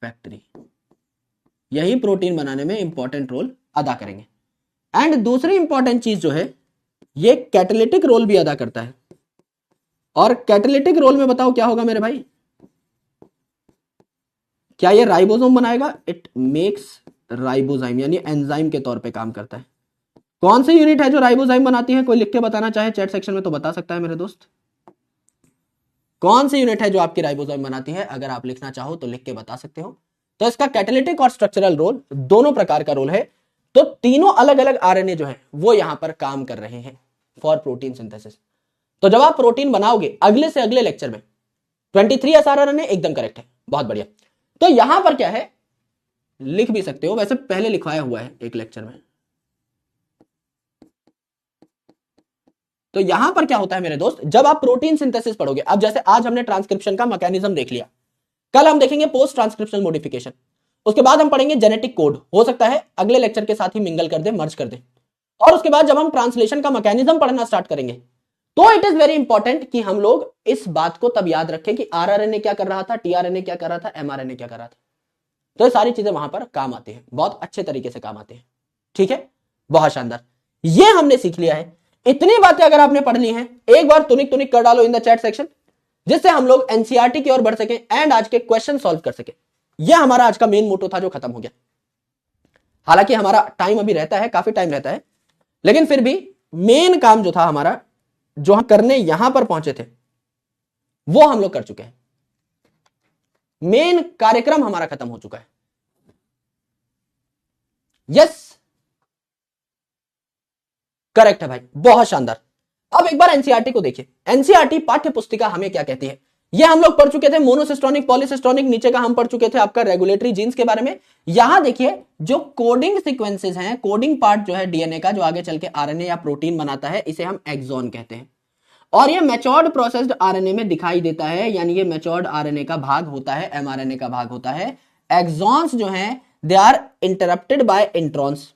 factory, यही प्रोटीन बनाने में इंपॉर्टेंट रोल अदा करेंगे। एंड दूसरी इंपॉर्टेंट चीज जो है, ये कैटालिटिक रोल भी अदा करता है। और कैटालिटिक रोल में बताओ क्या होगा मेरे भाई, क्या ये राइबोसोम बनाएगा, इट मेक्स राइबोजाइम, यानी एंजाइम के तौर पे काम करता है। कौन सी यूनिट है जो राइबोजाइम बनाती है, कोई लिख के बताना चाहे चैट सेक्शन में तो बता सकता है मेरे दोस्त। कौन सी यूनिट है जो आपकी राइबोजाइम बनाती है, अगर आप लिखना चाहो तो लिख के बता सकते हो। तो इसका कैटालिटिक और स्ट्रक्चरल रोल दोनों प्रकार का रोल है। तो तीनों अलग अलग आरएनए जो है वो यहां पर काम कर रहे हैं फॉर प्रोटीन सिंथेसिस। तो जब आप प्रोटीन बनाओगे अगले से अगले लेक्चर में 23 एसआरआरएनए एकदम करेक्ट है, बहुत बढ़िया। तो यहां पर क्या है, लिख भी सकते हो, वैसे पहले लिखवाया हुआ है एक लेक्चर में। तो यहां पर क्या होता है मेरे दोस्त, जब आप प्रोटीन सिंथेसिस पढ़ोगे, अब जैसे आज हमने ट्रांसक्रिप्शन का मैकेनिज्म देख लिया, कल हम देखेंगे पोस्ट ट्रांसक्रिप्शनल मॉडिफिकेशन, उसके बाद हम पढ़ेंगे जेनेटिक कोड, हो सकता है अगले लेक्चर के साथ ही मिंगल कर दे, मर्ज कर दे। और उसके बाद जब हम ट्रांसलेशन का मैकेनिज्म पढ़ना स्टार्ट करेंगे, तो इट इज वेरी इंपॉर्टेंट कि हम लोग इस बात को तब याद रखें कि आरआरएनए क्या कर रहा था, टीआरएनए क्या कर रहा था, एमआरएनए क्या कर रहा था। तो ये सारी चीजें वहां पर काम आती है, बहुत अच्छे तरीके से काम आते हैं। ठीक है, बहुत शानदार, ये हमने सीख लिया है। इतनी बातें अगर आपने पढ़ ली हैं, एक बार तुनिक तुनिक कर डालो इन द चैट सेक्शन, जिससे हम लोग एनसीईआरटी की ओर बढ़ सके एंड आज के क्वेश्चन सॉल्व कर सके। यह हमारा आज का मेन मोटो था जो खत्म हो गया। हालांकि हमारा टाइम अभी रहता है, काफी टाइम रहता है, लेकिन फिर भी मेन काम जो था हमारा, जो हम करने यहां पर पहुंचे थे, वो हम लोग कर चुके हैं। मेन कार्यक्रम हमारा खत्म हो चुका है। यस, करेक्ट है भाई, बहुत शानदार। अब एक बार एनसीईआरटी को देखिए, एनसीईआरटी पाठ्य पुस्तिका हमें क्या कहती है, ये हम लोग पढ़ चुके थे, मोनोसिस्टोनिक, पॉलीसिस्टोनिक, नीचे का हम पढ़ चुके थे आपका रेगुलेटरी जीन्स के बारे में। यहां देखिए जो कोडिंग सीक्वेंसेस हैं, कोडिंग पार्ट जो है डीएनए का, जो आगे चल के आरएनए या प्रोटीन बनाता है, इसे हम एक्सॉन कहते हैं। और ये मैच्योर्ड प्रोसेस्ड आरएनए में दिखाई देता है, यानी ये मैच्योर्ड आरएनए का भाग होता है, एमआरएनए का भाग होता है। एक्सॉन्स जो हैं they are interrupted by introns,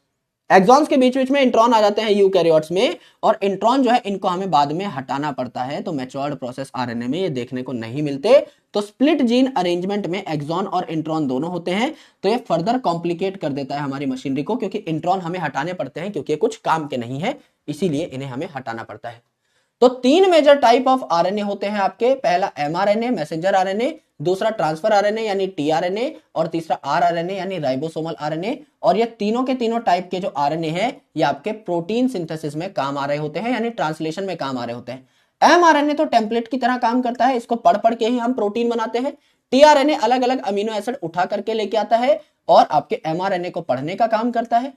exons के बीच बीच में इंट्रॉन आ जाते हैं यूकैरियोट्स में, और इंट्रॉन जो है इनको हमें बाद में हटाना पड़ता है। तो मैच्योर्ड प्रोसेस आरएनए में ये देखने को नहीं मिलते। तो स्प्लिट जीन अरेंजमेंट में एक्सॉन और इंट्रॉन दोनों होते हैं। तो ये फर्दर कॉम्प्लिकेट कर देता है हमारी मशीनरी को, क्योंकि इंट्रॉन हमें हटाने पड़ते हैं, क्योंकि कुछ काम के नहीं है, इसीलिए इन्हें हमें हटाना पड़ता है। तो तीन मेजर टाइप ऑफ आरएनए होते हैं आपके, पहला एमआरएनए मैसेंजर आरएनए, दूसरा ट्रांसफर आरएनए यानी टीआरएनए, और तीसरा आरआरएनए यानी राइबोसोमल आरएनए। और ये तीनों के तीनों टाइप के जो आरएनए हैं, ये आपके प्रोटीन सिंथेसिस में काम आ रहे होते हैं, यानी ट्रांसलेशन में काम आ रहे होते हैं। एमआरएनए तो टेम्पलेट की तरह काम करता है, इसको पढ़ पढ़ के ही हम प्रोटीन बनाते हैं। टीआरएनए अलग अलग अमीनो एसिड उठा करके लेके आता है, और आपके एमआरएनए को पढ़ने का काम करता है,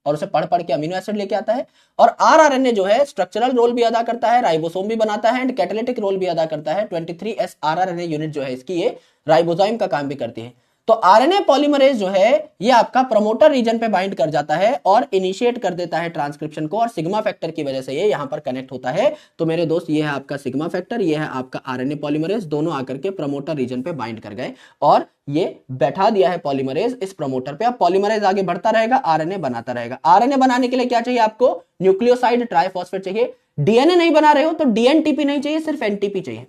और उसे पढ़ पढ़ के अमीनो एसिड लेके आता है। और आरआरएनए जो है स्ट्रक्चरल रोल भी अदा करता है, राइबोसोम भी बनाता है, एंड कैटालिटिक रोल भी अदा करता है। 23S आरआरएनए यूनिट जो है इसकी, ये राइबोजाइम का काम भी करती है। तो आरएनए पॉलीमरेज जो है ये आपका प्रमोटर रीजन पे बाइंड कर जाता है और इनिशिएट कर देता है ट्रांसक्रिप्शन को, और सिग्मा फैक्टर की वजह से ये यहां पर कनेक्ट होता है। तो मेरे दोस्त ये है आपका सिग्मा फैक्टर, ये है आपका आरएनए पॉलीमरेज, दोनों आकर के प्रमोटर रीजन पे बाइंड कर गए और ये बैठा दिया है पॉलीमरेज इस प्रमोटर पे। अब पॉलीमरेज आगे बढ़ता रहेगा, आरएनए बनाता रहेगा। आरएनए बनाने के लिए क्या चाहिए आपको, न्यूक्लियोसाइड ट्राइफॉस्फेट चाहिए। डीएनए नहीं बना रहे हो तो डीएनटीपी नहीं चाहिए, सिर्फ एनटीपी चाहिए।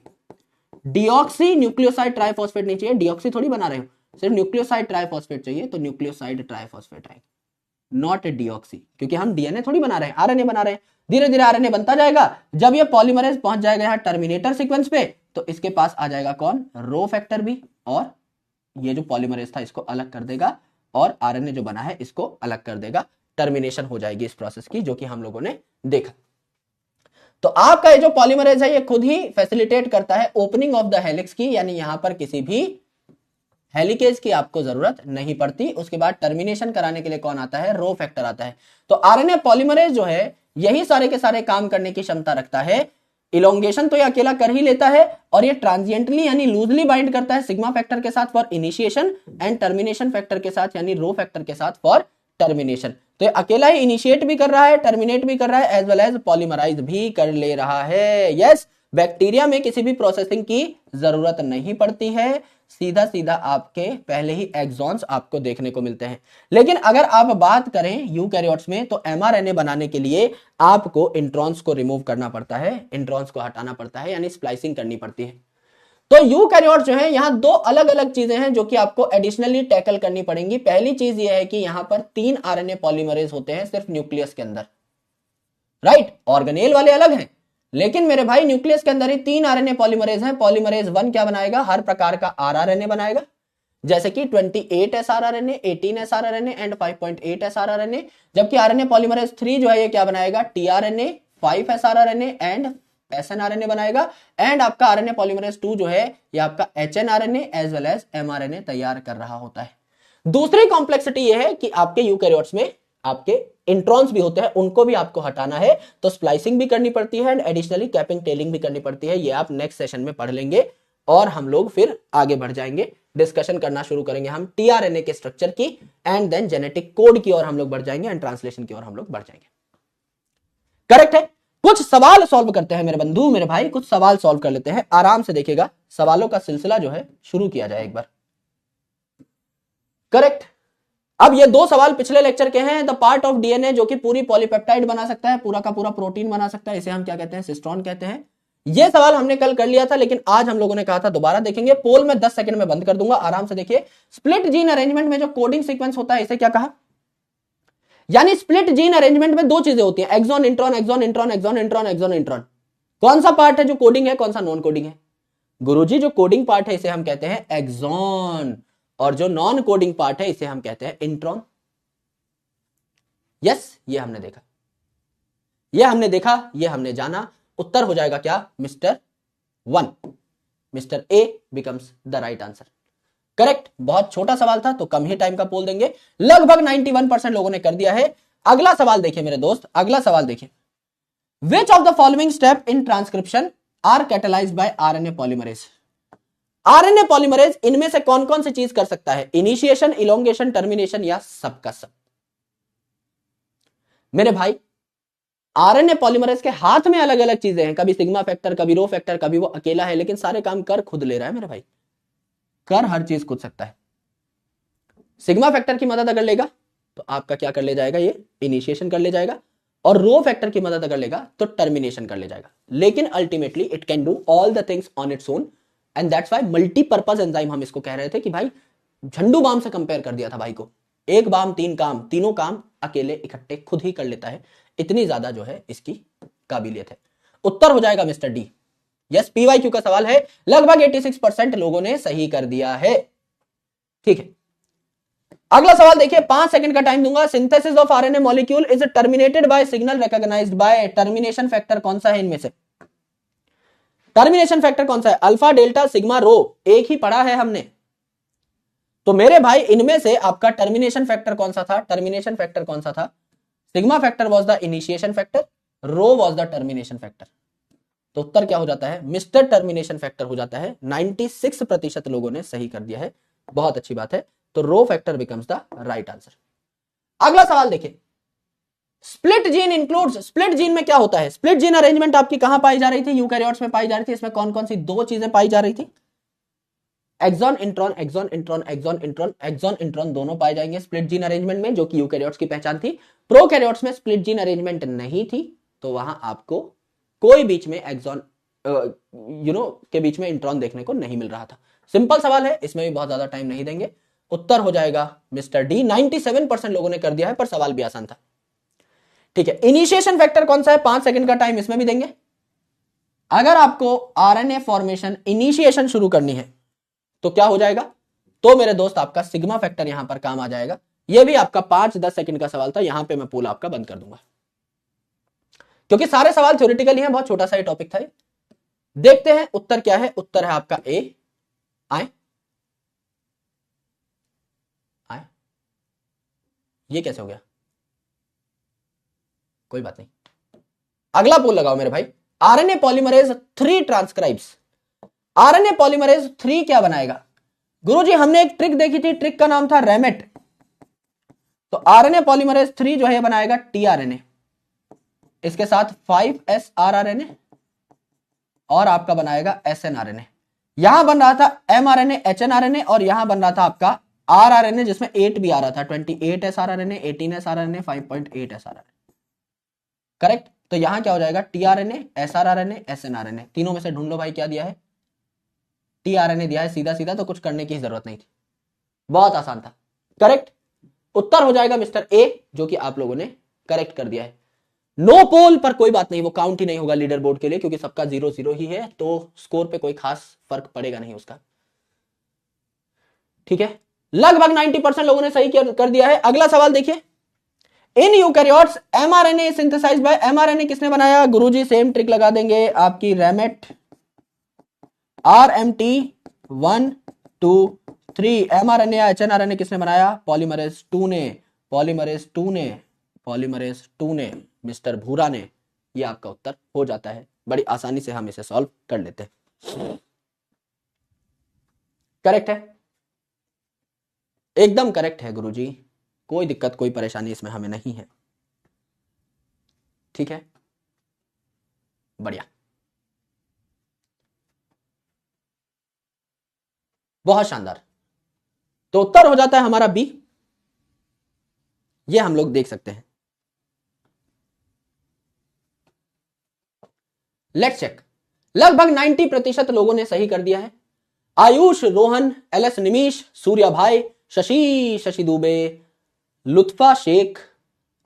डीऑक्सी न्यूक्लियोसाइड ट्राइफॉस्फेट नहीं चाहिए, डीऑक्सी थोड़ी बना रहे हो, सिर्फ न्यूक्लियोसाइड ट्राइफॉस्फेट चाहिए। तो न्यूक्लियोसाइड ट्राइफॉस्फेट आएगा, नॉट डीऑक्सी, क्योंकि हम डीएनए थोड़ी बना रहे हैं, आरएनए बना रहे हैं। धीरे धीरे आरएनए बनता जाएगा। जब ये पॉलीमरेज पहुंच जाएगा यहाँ टर्मिनेटर सीक्वेंस पे, तो इसके पास आ जाएगा कौन, रो फैक्टर भी, और ये जो पॉलीमरेज था इसको अलग कर देगा, और आरएनए जो बना है इसको अलग कर देगा। टर्मिनेशन हो जाएगी इस प्रोसेस की, जो कि हम लोगों ने देखा। तो आपका ये जो पॉलीमरेज है ये खुद ही फैसिलिटेट करता है ओपनिंग ऑफ द हेलिक्स की, यानी यहां पर किसी भी हेलिकेज की आपको जरूरत नहीं पड़ती। उसके बाद टर्मिनेशन कराने के लिए कौन आता है, रो फैक्टर आता है। तो आरएनए पॉलीमरेज जो है यही सारे के सारे काम करने की क्षमता रखता है। इलोंगेशन तो ये अकेला कर ही लेता है, और ये ट्रांजिएंटली यानी लूजली बाइंड करता है सिग्मा फैक्टर के साथ for initiation, and termination factor के साथ यानी रो फैक्टर के साथ फॉर टर्मिनेशन। तो अकेला ही इनिशिएट भी कर रहा है, टर्मिनेट भी कर रहा है, एज वेल एज पॉलीमराइज भी कर ले रहा है। यस, बैक्टीरिया में किसी भी प्रोसेसिंग की जरूरत नहीं पड़ती है, सीधा सीधा आपके पहले ही एक्सॉन्स आपको देखने को मिलते हैं। लेकिन अगर आप बात करें यूकैरियोट्स में, तो एमआरएनए बनाने के लिए आपको इंट्रॉन्स को रिमूव करना पड़ता है, इंट्रॉन्स को हटाना पड़ता है, यानी स्प्लाइसिंग करनी पड़ती है। तो यूकैरियोट जो है, यहां दो अलग अलग चीजें हैं जो कि आपको एडिशनली टैकल करनी पड़ेंगी। पहली चीज यह है कि यहां पर 3 आरएनए पॉलीमरेज होते हैं सिर्फ न्यूक्लियस के अंदर, राइट। ऑर्गेनेल वाले अलग हैं, लेकिन मेरे भाई न्यूक्लियस के अंदर ही 3 आरएनए पॉलीमरेज हैं। पॉलीमरेज 1 क्या बनाएगा, हर प्रकार का आरआरएनए बनाएगा, जैसे कि 28 एसआरआरएनए, 18 एसआरआरएनए एंड 5.8 एसआरआरएनए। जबकि आरएनए पॉलीमरेज 3 जो है ये क्या बनाएगा, टीआरएनए, 5 एसआरआरएनए एंड एसएनआरएनए बनाएगा। एंड आपका आरएनए पॉलीमरेज 2 जो है ये आपका hnRNA as well as mRNA तैयार कर रहा होता है। दूसरी कॉम्प्लेक्सिटी ये है कि आपके यूकैरियोट्स में आपके इंट्रॉन्स भी होते हैं, उनको भी आपको हटाना है, तो स्प्लाइसिंग भी करनी पड़ती है एंड एडिशनली कैपिंग टेलिंग भी करनी पड़ती है। ये आप नेक्स्ट सेशन में पढ़ लेंगे और हम लोग फिर आगे बढ़ जाएंगे, डिस्कशन करना शुरू करेंगे हम टीआरएनए के स्ट्रक्चर की एंड देन जेनेटिक कोड की ओर हम लोग बढ़ जाएंगे एंड ट्रांसलेशन की ओर हम लोग बढ़ जाएंगे। करेक्ट है। कुछ सवाल सॉल्व करते हैं मेरे बंधु, मेरे भाई, कुछ सवाल सॉल्व कर लेते हैं, आराम से देखिएगा, सवालों का सिलसिला जो है शुरू किया जाए एक बार। करेक्ट। अब ये 2 सवाल पिछले लेक्चर के हैं। द पार्ट ऑफ डीएनए जो कि पूरी पॉलीपेप्टाइड बना सकता है, पूरा का पूरा प्रोटीन बना सकता है, इसे हम क्या कहते हैं, सिस्ट्रॉन कहते हैं। ये सवाल हमने कल कर लिया था, लेकिन आज हम लोगों ने कहा था दोबारा देखेंगे। पोल में 10 सेकंड में बंद कर दूंगा, आराम से देखिए। स्प्लिट जीन अरेंजमेंट में जो कोडिंग सीक्वेंस होता है, इसे क्या कहा, यानी स्प्लिट जीन अरेंजमेंट में 2 चीजें होती हैं, exon intron, exon intron, exon intron, exon intron. कौन सा पार्ट है जो कोडिंग है, कौन सा नॉन कोडिंग है? गुरुजी, जो कोडिंग पार्ट है इसे हम कहते हैं एक्सॉन, और जो नॉन कोडिंग पार्ट है इसे हम कहते हैं इंट्रॉन। यस, ये हमने देखा, ये हमने देखा, ये हमने जाना। उत्तर हो जाएगा क्या, mister 1। Mister A becomes the right answer. Correct. बहुत छोटा सवाल था तो कम ही टाइम का पोल देंगे, लगभग 91% लोगों ने कर दिया है। अगला सवाल देखिए मेरे दोस्त, अगला सवाल देखिए। Which of the following step in transcription are catalysed by RNA polymerase? RNA polymerase इनमें से कौन कौन सी चीज कर सकता है, इनिशिएशन, इलोंगेशन, टर्मिनेशन या सबका सब? मेरे भाई, आरएनए पॉलीमरेज के हाथ में अलग अलग चीजें हैं, कभी सिग्मा फैक्टर, कभी रो फैक्टर, कभी वो अकेला है, लेकिन सारे काम कर खुद ले रहा है मेरे भाई, कर हर चीज खुद सकता है। सिग्मा फैक्टर की मदद अगर लेगा तो आपका क्या कर ले जाएगा, ये इनिशिएशन कर ले जाएगा, और रो फैक्टर की मदद अगर लेगा तो टर्मिनेशन कर ले जाएगा। लेकिन ultimately it can do all the things on its own, and that's why multipurpose enzyme हम इसको कह रहे थे कि भाई झंडू बाम से कंपेयर कर दिया था भाई को, एक बाम 3 काम, तीनों काम अकेले इकट्ठे खुद ही कर लेता है, इतनी ज्यादा जो है इसकी काबिलियत है। उत्तर हो जाएगा मिस्टर डी। यस, पीवाईक्यू का सवाल है, लगभग 86% लोगों ने सही कर दिया है। ठीक है, अगला सवाल देखिए, 5 सेकंड का टाइम दूंगा। Synthesis of RNA molecule is terminated by signal recognised by, termination factor कौन सा है इनमें से? टर्मिनेशन फैक्टर कौन सा है? अल्फा, डेल्टा, सिग्मा, रो, एक ही पढ़ा है हमने। तो मेरे भाई इनमें से आपका टर्मिनेशन फैक्टर कौन सा था? टर्मिनेशन फैक्टर कौन सा था? Sigma factor was the initiation factor, rho was the termination factor. तो उत्तर क्या हो जाता है, मिस्टर टर्मिनेशन फैक्टर हो जाता है। 96% लोगों ने सही कर दिया है, बहुत अच्छी बात है। तो rho factor becomes the right answer. अगला सवाल देखिए, split gene includes, split gene में क्या होता है? स्प्लिट जीन अरेंजमेंट आपकी कहां पाई जा रही थी? यूकैरियोट्स में पाई जा रही थी। इसमें कौन कौन सी 2 चीजें पाई जा रही थी? Exon intron, exon intron, exon intron, exon intron दोनों पाए जाएंगे स्प्लिट जीन अरेंजमेंट में, जो कि यूकैरियोट्स की पहचान थी। प्रोकैरियोट्स में स्प्लिट जीन अरेंजमेंट नहीं थी, तो वहां आपको कोई बीच में एक्सॉन के बीच में इंट्रॉन देखने को नहीं मिल रहा था। सिंपल सवाल है, इसमें भी बहुत ज्यादा टाइम नहीं देंगे। उत्तर हो जाएगा मिस्टर डी। 97% लोगों ने कर दिया है, पर सवाल भी आसान था। ठीक है, इनिशिएशन फैक्टर कौन सा है? 5 सेकंड का टाइम इसमें भी देंगे। अगर आपको आरएनए फॉर्मेशन इनिशिएशन शुरू करनी है तो क्या हो जाएगा? तो मेरे दोस्त आपका सिग्मा फैक्टर यहां पर काम आ जाएगा। यह भी आपका 5-10 सेकंड का सवाल था, यहां पे मैं पूल आपका बंद कर दूंगा, क्योंकि सारे सवाल थ्योरेटिकल ही हैं, बहुत छोटा सा ही टॉपिक था। देखते हैं उत्तर क्या है। उत्तर है आपका ए। आए आए, ये कैसे हो गया? कोई बात नहीं, अगला पोल लगाओ मेरे भाई। RNA polymerase 3 transcribes, RNA polymerase 3 क्या बनाएगा? गुरुजी हमने एक ट्रिक देखी थी, ट्रिक का नाम था रेमेट। तो आरएनए पॉलीमरेज 3 जो है बनाएगा टीआरएनए, इसके साथ 5s आरआरएनए और आपका बनाएगा एसएनआरएनए। यहां बन रहा था एमआरएनए एचएनआरएनए और यहां बन रहा था आपका आरआरएनए जिसमें 8 भी आ रहा था, 28s rRNA, 18s rRNA, 5.8s rRNA. Correct. तो यहां क्या हो जाएगा टीआरएनए एसआरआरएनए एसएनआरएनए, तीनों में से ढूंढ लो भाई क्या दिया है, टीआरएनए दिया है सीधा सीधा, तो कुछ करने की जरूरत नहीं थी, बहुत आसान था। करेक्ट उत्तर हो जाएगा मिस्टर ए, जो कि आप लोगों ने करेक्ट कर दिया है। नो पोल पर कोई बात नहीं, वो काउंट ही नहीं होगा लीडर बोर्ड के लिए क्योंकि सबका 0-0 ही है, तो स्कोर पे कोई खास फर्क पड़ेगा नहीं उसका। ठीक है, लगभग 90% लोगों ने सही कर दिया है। अगला सवाल देखिए, in eukaryotes mRNA synthesized by mRNA किसने बनाया? गुरुजी सेम ट्रिक लगा देंगे आपकी, रैमेट RMT 1 2 3। एमआरएनए या एचएनआरएनए किसने बनाया? पॉलीमरेज 2 ने, पॉलीमरेज 2 ने, पॉलीमरेज 2 ने, मिस्टर भूरा ने। ये आपका उत्तर हो जाता है, बड़ी आसानी से हम इसे सॉल्व कर लेते हैं। करेक्ट है, एकदम करेक्ट है गुरुजी, कोई दिक्कत कोई परेशानी इसमें हमें नहीं है। ठीक है, बढ़िया, बहुत शानदार। तो उत्तर हो जाता है हमारा बी, ये हम लोग देख सकते हैं। लेट्स चेक, लगभग 90% लोगों ने सही कर दिया है। आयुष, रोहन, एलएस निमिष, सूर्या भाई, शशि दुबे, लुत्फा शेख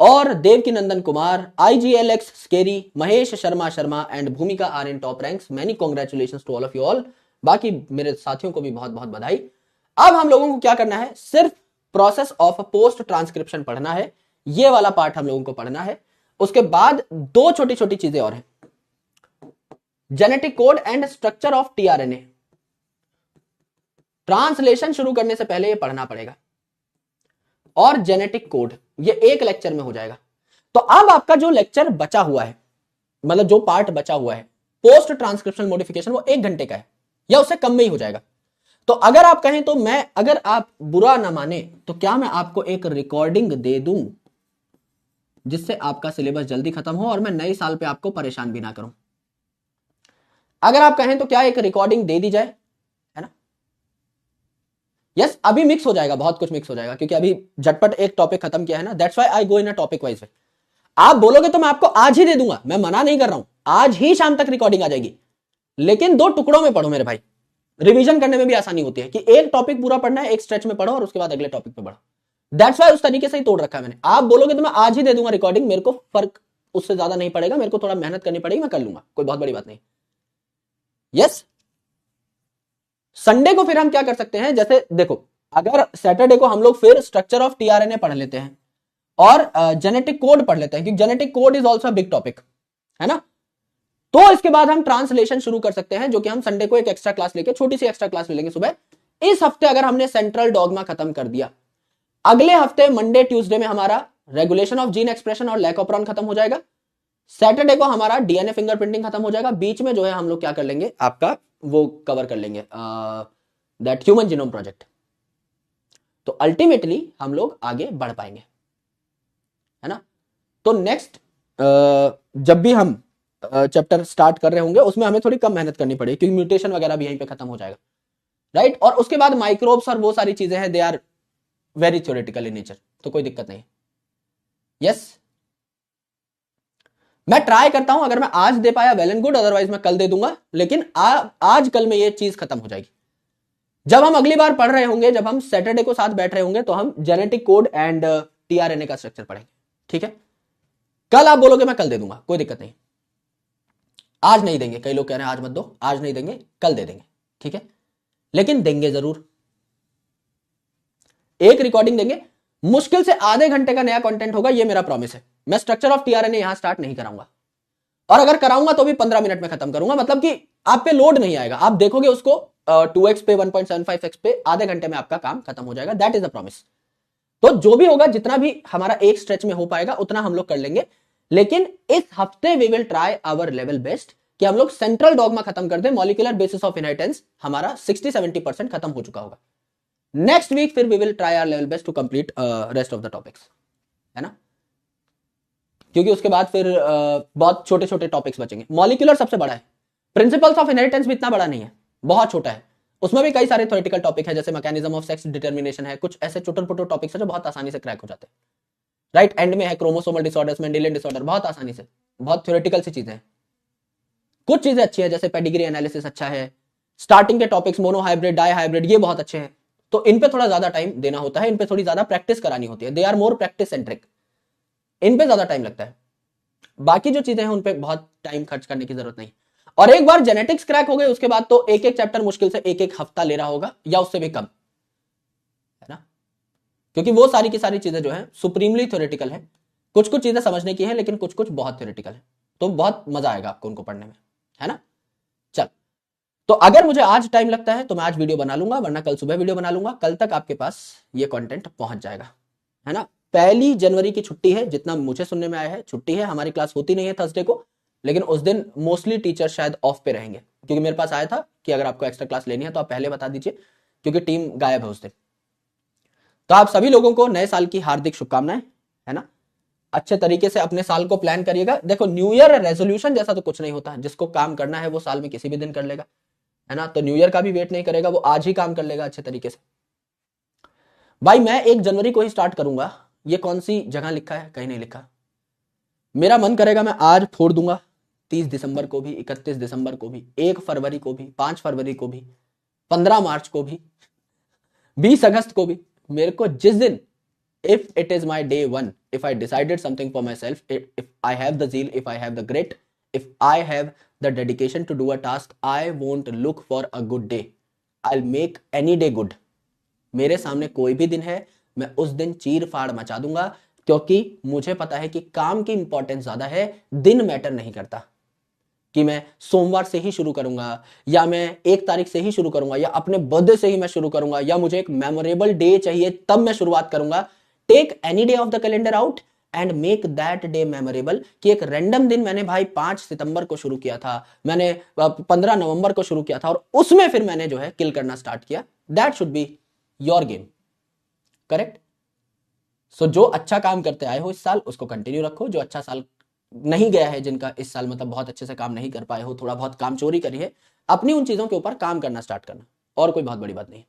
और Devki Nandan Kumar, IGLX scary, Mahesh Sharma and Bhumika are in top ranks. Many congratulations to all of you all. बाकी मेरे साथियों को भी बहुत बहुत बधाई। अब हम लोगों को क्या करना है, सिर्फ प्रोसेस ऑफ पोस्ट ट्रांसक्रिप्शन पढ़ना है, ये वाला पार्ट हम लोगों को पढ़ना है। उसके बाद दो छोटी छोटी चीजें और हैं, genetic code and structure of tRNA. Translation शुरू करने से पहले ये पढ़ना पड़ेगा, और जेनेटिक कोड ये एक लेक्चर में हो जाएगा। तो अब आपका जो लेक्चर बचा हुआ है, मतलब जो पार्ट बचा हुआ है पोस्ट ट्रांसक्रिप्शन मॉडिफिकेशन, वो 1 घंटे का है या उससे कम में ही हो जाएगा। तो अगर आप कहें तो मैं, अगर आप बुरा ना माने तो क्या मैं आपको एक रिकॉर्डिंग दे दूं जिससे आपका सिलेबस जल्दी खत्म हो और मैं नए साल पे आपको परेशान भी ना करूं? अगर आप कहें तो क्या एक रिकॉर्डिंग दे दी जाए, है ना? यस, अभी मिक्स हो जाएगा, बहुत कुछ मिक्स हो जाएगा क्योंकि अभी झटपट एक टॉपिक खत्म किया है ना, that's why I go in a topic wise way. आप बोलोगे तो मैं आपको आज ही दे दूंगा, मैं मना नहीं कर रहा हूं, आज ही शाम तक रिकॉर्डिंग आ जाएगी, लेकिन 2 टुकड़ों में पढ़ो मेरे भाई, रिवीजन करने में भी आसानी होती है कि एक टॉपिक पूरा पढ़ना है, एक स्ट्रेच में पढ़ो और उसके बाद अगले टॉपिक पे बढ़ो। दैट्स व्हाई उस तरीके से ही तोड़ रखा है मैंने। आप बोलोगे तो मैं आज ही दे दूंगा रिकॉर्डिंग, मेरे को फर्क उससे ज्यादा नहीं पड़ेगा, मेरे को थोड़ा मेहनत करनी पड़ेगी, मैं कर लूंगा, कोई बहुत बड़ी बात नहीं। यस, संडे को फिर हम क्या कर सकते हैं, जैसे देखो अगर सैटरडे को हम लोग फिर स्ट्रक्चर ऑफ टीआरएनए पढ़ लेते हैं और जेनेटिक कोड पढ़ लेते हैं, क्योंकि genetic code is also big topic, है ना? तो इसके बाद हम ट्रांसलेशन शुरू कर सकते हैं, जो कि हम संडे को एक एक्स्ट्रा क्लास लेके, छोटी सी एक्स्ट्रा क्लास ले लेंगे सुबह। इस हफ्ते अगर हमने सेंट्रल डॉगमा खत्म कर दिया, अगले हफ्ते मंडे ट्यूसडे में हमारा रेगुलेशन ऑफ जीन एक्सप्रेशन और लैक ऑफ प्रॉन खत्म हो जाएगा। सैटरडे को हमारा डीएनए फिंगरप्रिंटिंग खत्म हो जाएगा। बीच में जो है हम लोग क्या कर लेंगे, आपका वो कवर कर लेंगे दैट ह्यूमन जीनोम प्रोजेक्ट। तो अल्टीमेटली हम लोग आगे बढ़ पाएंगे, है ना? तो नेक्स्ट जब भी हम चैप्टर स्टार्ट कर रहे होंगे उसमें हमें थोड़ी कम मेहनत करनी पड़ेगी क्योंकि म्यूटेशन वगैरह भी यहीं पे खत्म हो जाएगा, राइट? और उसके बाद माइक्रोब्स और वो सारी चीजें हैं, they are very theoretical in nature, तो कोई दिक्कत नहीं। यस, मैं ट्राई करता हूं, अगर मैं आज दे पाया वेल एंड गुड, अदरवाइज मैं कल दे दूंगा, लेकिन आज कल में ये चीज खत्म हो जाएगी। जब हम अगली बार पढ़ रहे होंगे, जब हम सैटरडे को साथ बैठ रहे होंगे, तो हम जेनेटिक कोड एंड टीआरएनए का स्ट्रक्चर पढ़ेंगे, ठीक है? कल आप बोलोगे मैं कल दे दूंगा, कोई दिक्कत नहीं। आज नहीं देंगे, कई लोग कह रहे हैं आज मत दो, आज नहीं देंगे, कल दे देंगे, ठीक है? लेकिन देंगे जरूर, एक रिकॉर्डिंग देंगे, मुश्किल से आधे घंटे का नया कंटेंट होगा, ये मेरा प्रॉमिस है। मैं स्ट्रक्चर ऑफ टीआरएनए यहां स्टार्ट नहीं कराऊंगा, और अगर कराऊंगा तो भी 15 मिनट में खत्म करूंगा, मतलब कि आप पे लोड नहीं आएगा, आप देखोगे उसको 2x पे 1.75x पे आधे घंटे में आपका काम खत्म हो जाएगा, दैट इज अ प्रॉमिस। तो जो भी होगा, जितना भी हमारा एक स्ट्रेच में हो पाएगा उतना हम लोग कर लेंगे, लेकिन इस हफ्ते we will try our level best कि हम लोग सेंट्रल डॉगमा खत्म कर दें। मॉलिक्यूलर बेसिस ऑफ इनहेरिटेंस हमारा 60-70% खत्म हो चुका होगा। नेक्स्ट वीक फिर we will try our level best to complete rest of the topics, है ना, क्योंकि उसके बाद फिर बहुत छोटे छोटे टॉपिक्स बचेंगे। मॉलिक्यूलर सबसे बड़ा है, प्रिंसिपल्स ऑफ इनहेरिटेंस भी इतना बड़ा नहीं है, बहुत छोटा है, उसमें भी कई सारे थ्योरेटिकल टॉपिक है, जैसे मैकेनिज्म ऑफ सेक्स डिटर्मिनेशन है, कुछ ऐसे छोटे छोटे टॉपिक्स है जो बहुत आसानी से क्रैक हो जाते हैं। राइट एंड में है क्रोमोसोमल डिसऑर्डर्स, मेंडेलियन डिसऑर्डर, बहुत आसानी से, बहुत थ्योरेटिकल सी चीजें हैं। कुछ चीजें अच्छी है, जैसे पेडिग्री एनालिसिस अच्छा है, स्टार्टिंग के topics monohybrid, dihybrid, ये बहुत अच्छे हैं, तो इन पे थोड़ा ज्यादा टाइम देना होता है, इन पे थोड़ी ज्यादा प्रैक्टिस करानी होती है, they are more practice centric, इन पे ज्यादा टाइम लगता है। बाकी जो चीजें हैं उन पे बहुत टाइम खर्च करने की जरूरत नहीं। और एक बार जेनेटिक्स क्रैक हो गए उसके बाद तो एक एक चैप्टर मुश्किल से एक एक हफ्ता ले रहा होगा या उससे भी कम, है ना, क्योंकि वो सारी की सारी चीजें जो है सुप्रीमली थ्योरेटिकल है, कुछ कुछ चीजें समझने की है लेकिन कुछ कुछ बहुत थ्योरेटिकल है, तो बहुत मजा आएगा आपको उनको पढ़ने में, है ना। चल, तो अगर मुझे आज टाइम लगता है तो मैं आज वीडियो बना लूंगा, वरना कल सुबह वीडियो बना लूंगा, कल तक आपके पास ये कंटेंट पहुंच जाएगा, है ना। 1 जनवरी की छुट्टी है, जितना मुझे सुनने में आया है छुट्टी है, हमारी क्लास होती नहीं है थर्सडे को, लेकिन उस दिन मोस्टली टीचर शायद ऑफ पे रहेंगे, क्योंकि मेरे पास आया था कि अगर आपको एक्स्ट्रा क्लास लेनी है तो आप पहले बता दीजिए, क्योंकि टीम गायब है उस दिन। तो आप सभी लोगों को नए साल की हार्दिक शुभकामनाएं, है ना, अच्छे तरीके से अपने साल को प्लान करिएगा। देखो न्यू ईयर रेजोल्यूशन जैसा तो कुछ नहीं होता, जिसको काम करना है वो साल में किसी भी दिन कर लेगा, है ना, तो न्यू ईयर का भी वेट नहीं करेगा, वो आज ही काम कर लेगा अच्छे तरीके से। भाई मैं 1 जनवरी को ही स्टार्ट करूंगा, ये कौन सी जगह लिखा है, कहीं नहीं लिखा, मेरा मन करेगा मैं आज फोड़ दूंगा, 30 दिसंबर को भी, 31 दिसंबर को भी, 1 फरवरी को भी, 5 फरवरी को भी, 15 मार्च को भी, 20 अगस्त को भी, मेरे को जिस दिन, if it is my day one, if I decided something for myself, if I have the zeal, if I have the grit, if I have the dedication to do a task, I won't look for a good day, I'll make any day good। मेरे सामने कोई भी दिन है, मैं उस दिन चीर फाड़ मचा दूंगा, क्योंकि मुझे पता है कि काम की इंपॉर्टेंस ज्यादा है, दिन मैटर नहीं करता, कि मैं सोमवार से ही शुरू करूंगा या मैं 1 तारीख से ही शुरू करूंगा या अपने बर्थडे से ही मैं शुरू करूंगा या मुझे एक मेमोरेबल डे चाहिए तब मैं शुरुआत करूंगा। Take any day of the calendar out and make that day memorable, कि एक रैंडम दिन मैंने भाई 5 सितंबर को शुरू किया था, मैंने 15 नवंबर को शुरू किया था और उसमें फिर मैंने जो है किल करना स्टार्ट किया, that should be your game, correct. So जो अच्छा काम करते आए हो इस साल उसको कंटिन्यू रखो, जो अच्छा साल नहीं गया है, जिनका इस साल मतलब बहुत अच्छे से काम नहीं कर पाए हो, थोड़ा बहुत काम चोरी करी है, अपनी उन चीजों के ऊपर काम करना स्टार्ट करना, और कोई बहुत बड़ी बात नहीं।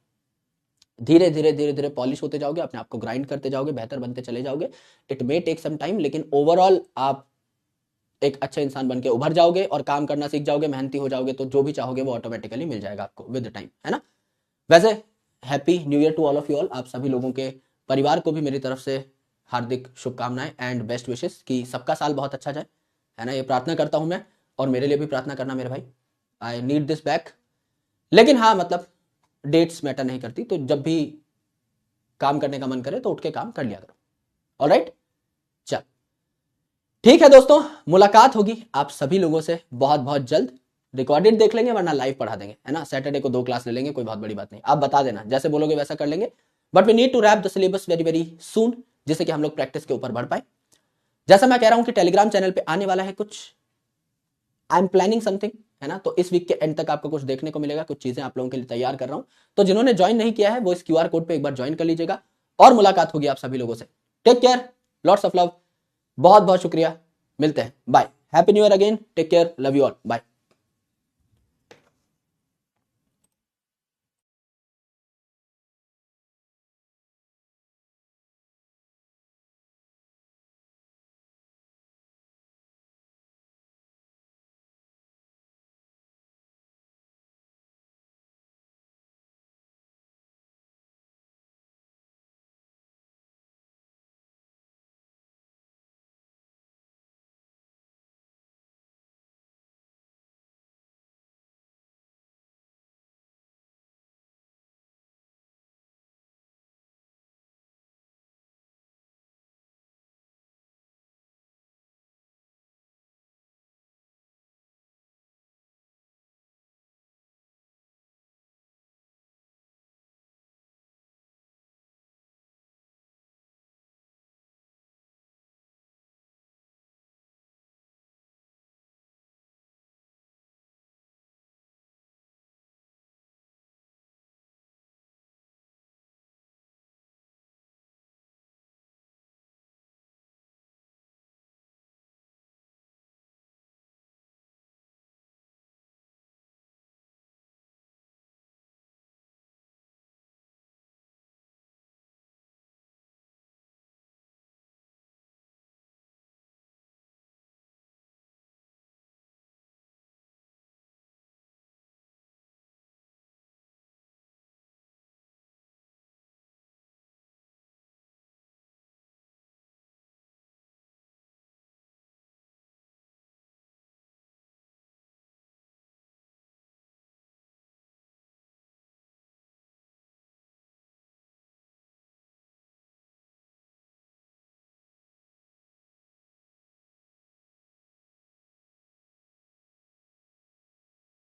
धीरे धीरे धीरे धीरे पॉलिश होते जाओगे, अपने आप को ग्राइंड करते जाओगे, बेहतर बनते चले जाओगे, it may take some time, लेकिन ओवरऑल आप एक अच्छे इंसान बन के उभर जाओगे और काम करना सीख जाओगे, मेहनती हो जाओगे, तो जो भी चाहोगे वो ऑटोमेटिकली मिल जाएगा आपको विद टाइम, है ना। वैसे happy new year to all of you all, आप सभी लोगों के परिवार को भी मेरी तरफ से हार्दिक शुभकामनाएं एंड बेस्ट विशेस, कि सबका साल बहुत अच्छा जाए, है ना, ये प्रार्थना करता हूं मैं, और मेरे लिए भी प्रार्थना करना मेरे भाई, आई नीड दिस बैक। लेकिन हाँ, मतलब डेट्स मैटर नहीं करती, तो जब भी काम करने का मन करे तो उठ के काम कर लिया करो, ऑलराइट। चल ठीक है दोस्तों, मुलाकात होगी आप सभी लोगों से बहुत बहुत जल्द, रिकॉर्डेड देख लेंगे वरना लाइव पढ़ा देंगे, है ना, सैटरडे को 2 क्लास ले लेंगे, कोई बहुत बड़ी बात नहीं, आप बता देना, जैसे बोलोगे वैसा कर लेंगे, but we need to wrap the syllabus very very soon, जिससे कि हम लोग प्रैक्टिस के ऊपर बढ़ पाए। जैसा मैं कह रहा हूं कि टेलीग्राम चैनल पे आने वाला है कुछ, आई एम प्लानिंग समथिंग, है ना, तो इस वीक के एंड तक आपको कुछ देखने को मिलेगा, कुछ चीजें आप लोगों के लिए तैयार कर रहा हूं, तो जिन्होंने ज्वाइन नहीं किया है वो इस QR कोड पे एक बार ज्वाइन कर लीजिएगा, और मुलाकात होगी आप सभी लोगों से। Take care, lots of love, बहुत बहुत शुक्रिया, मिलते हैं, bye, happy new year again, take care, love you all, bye.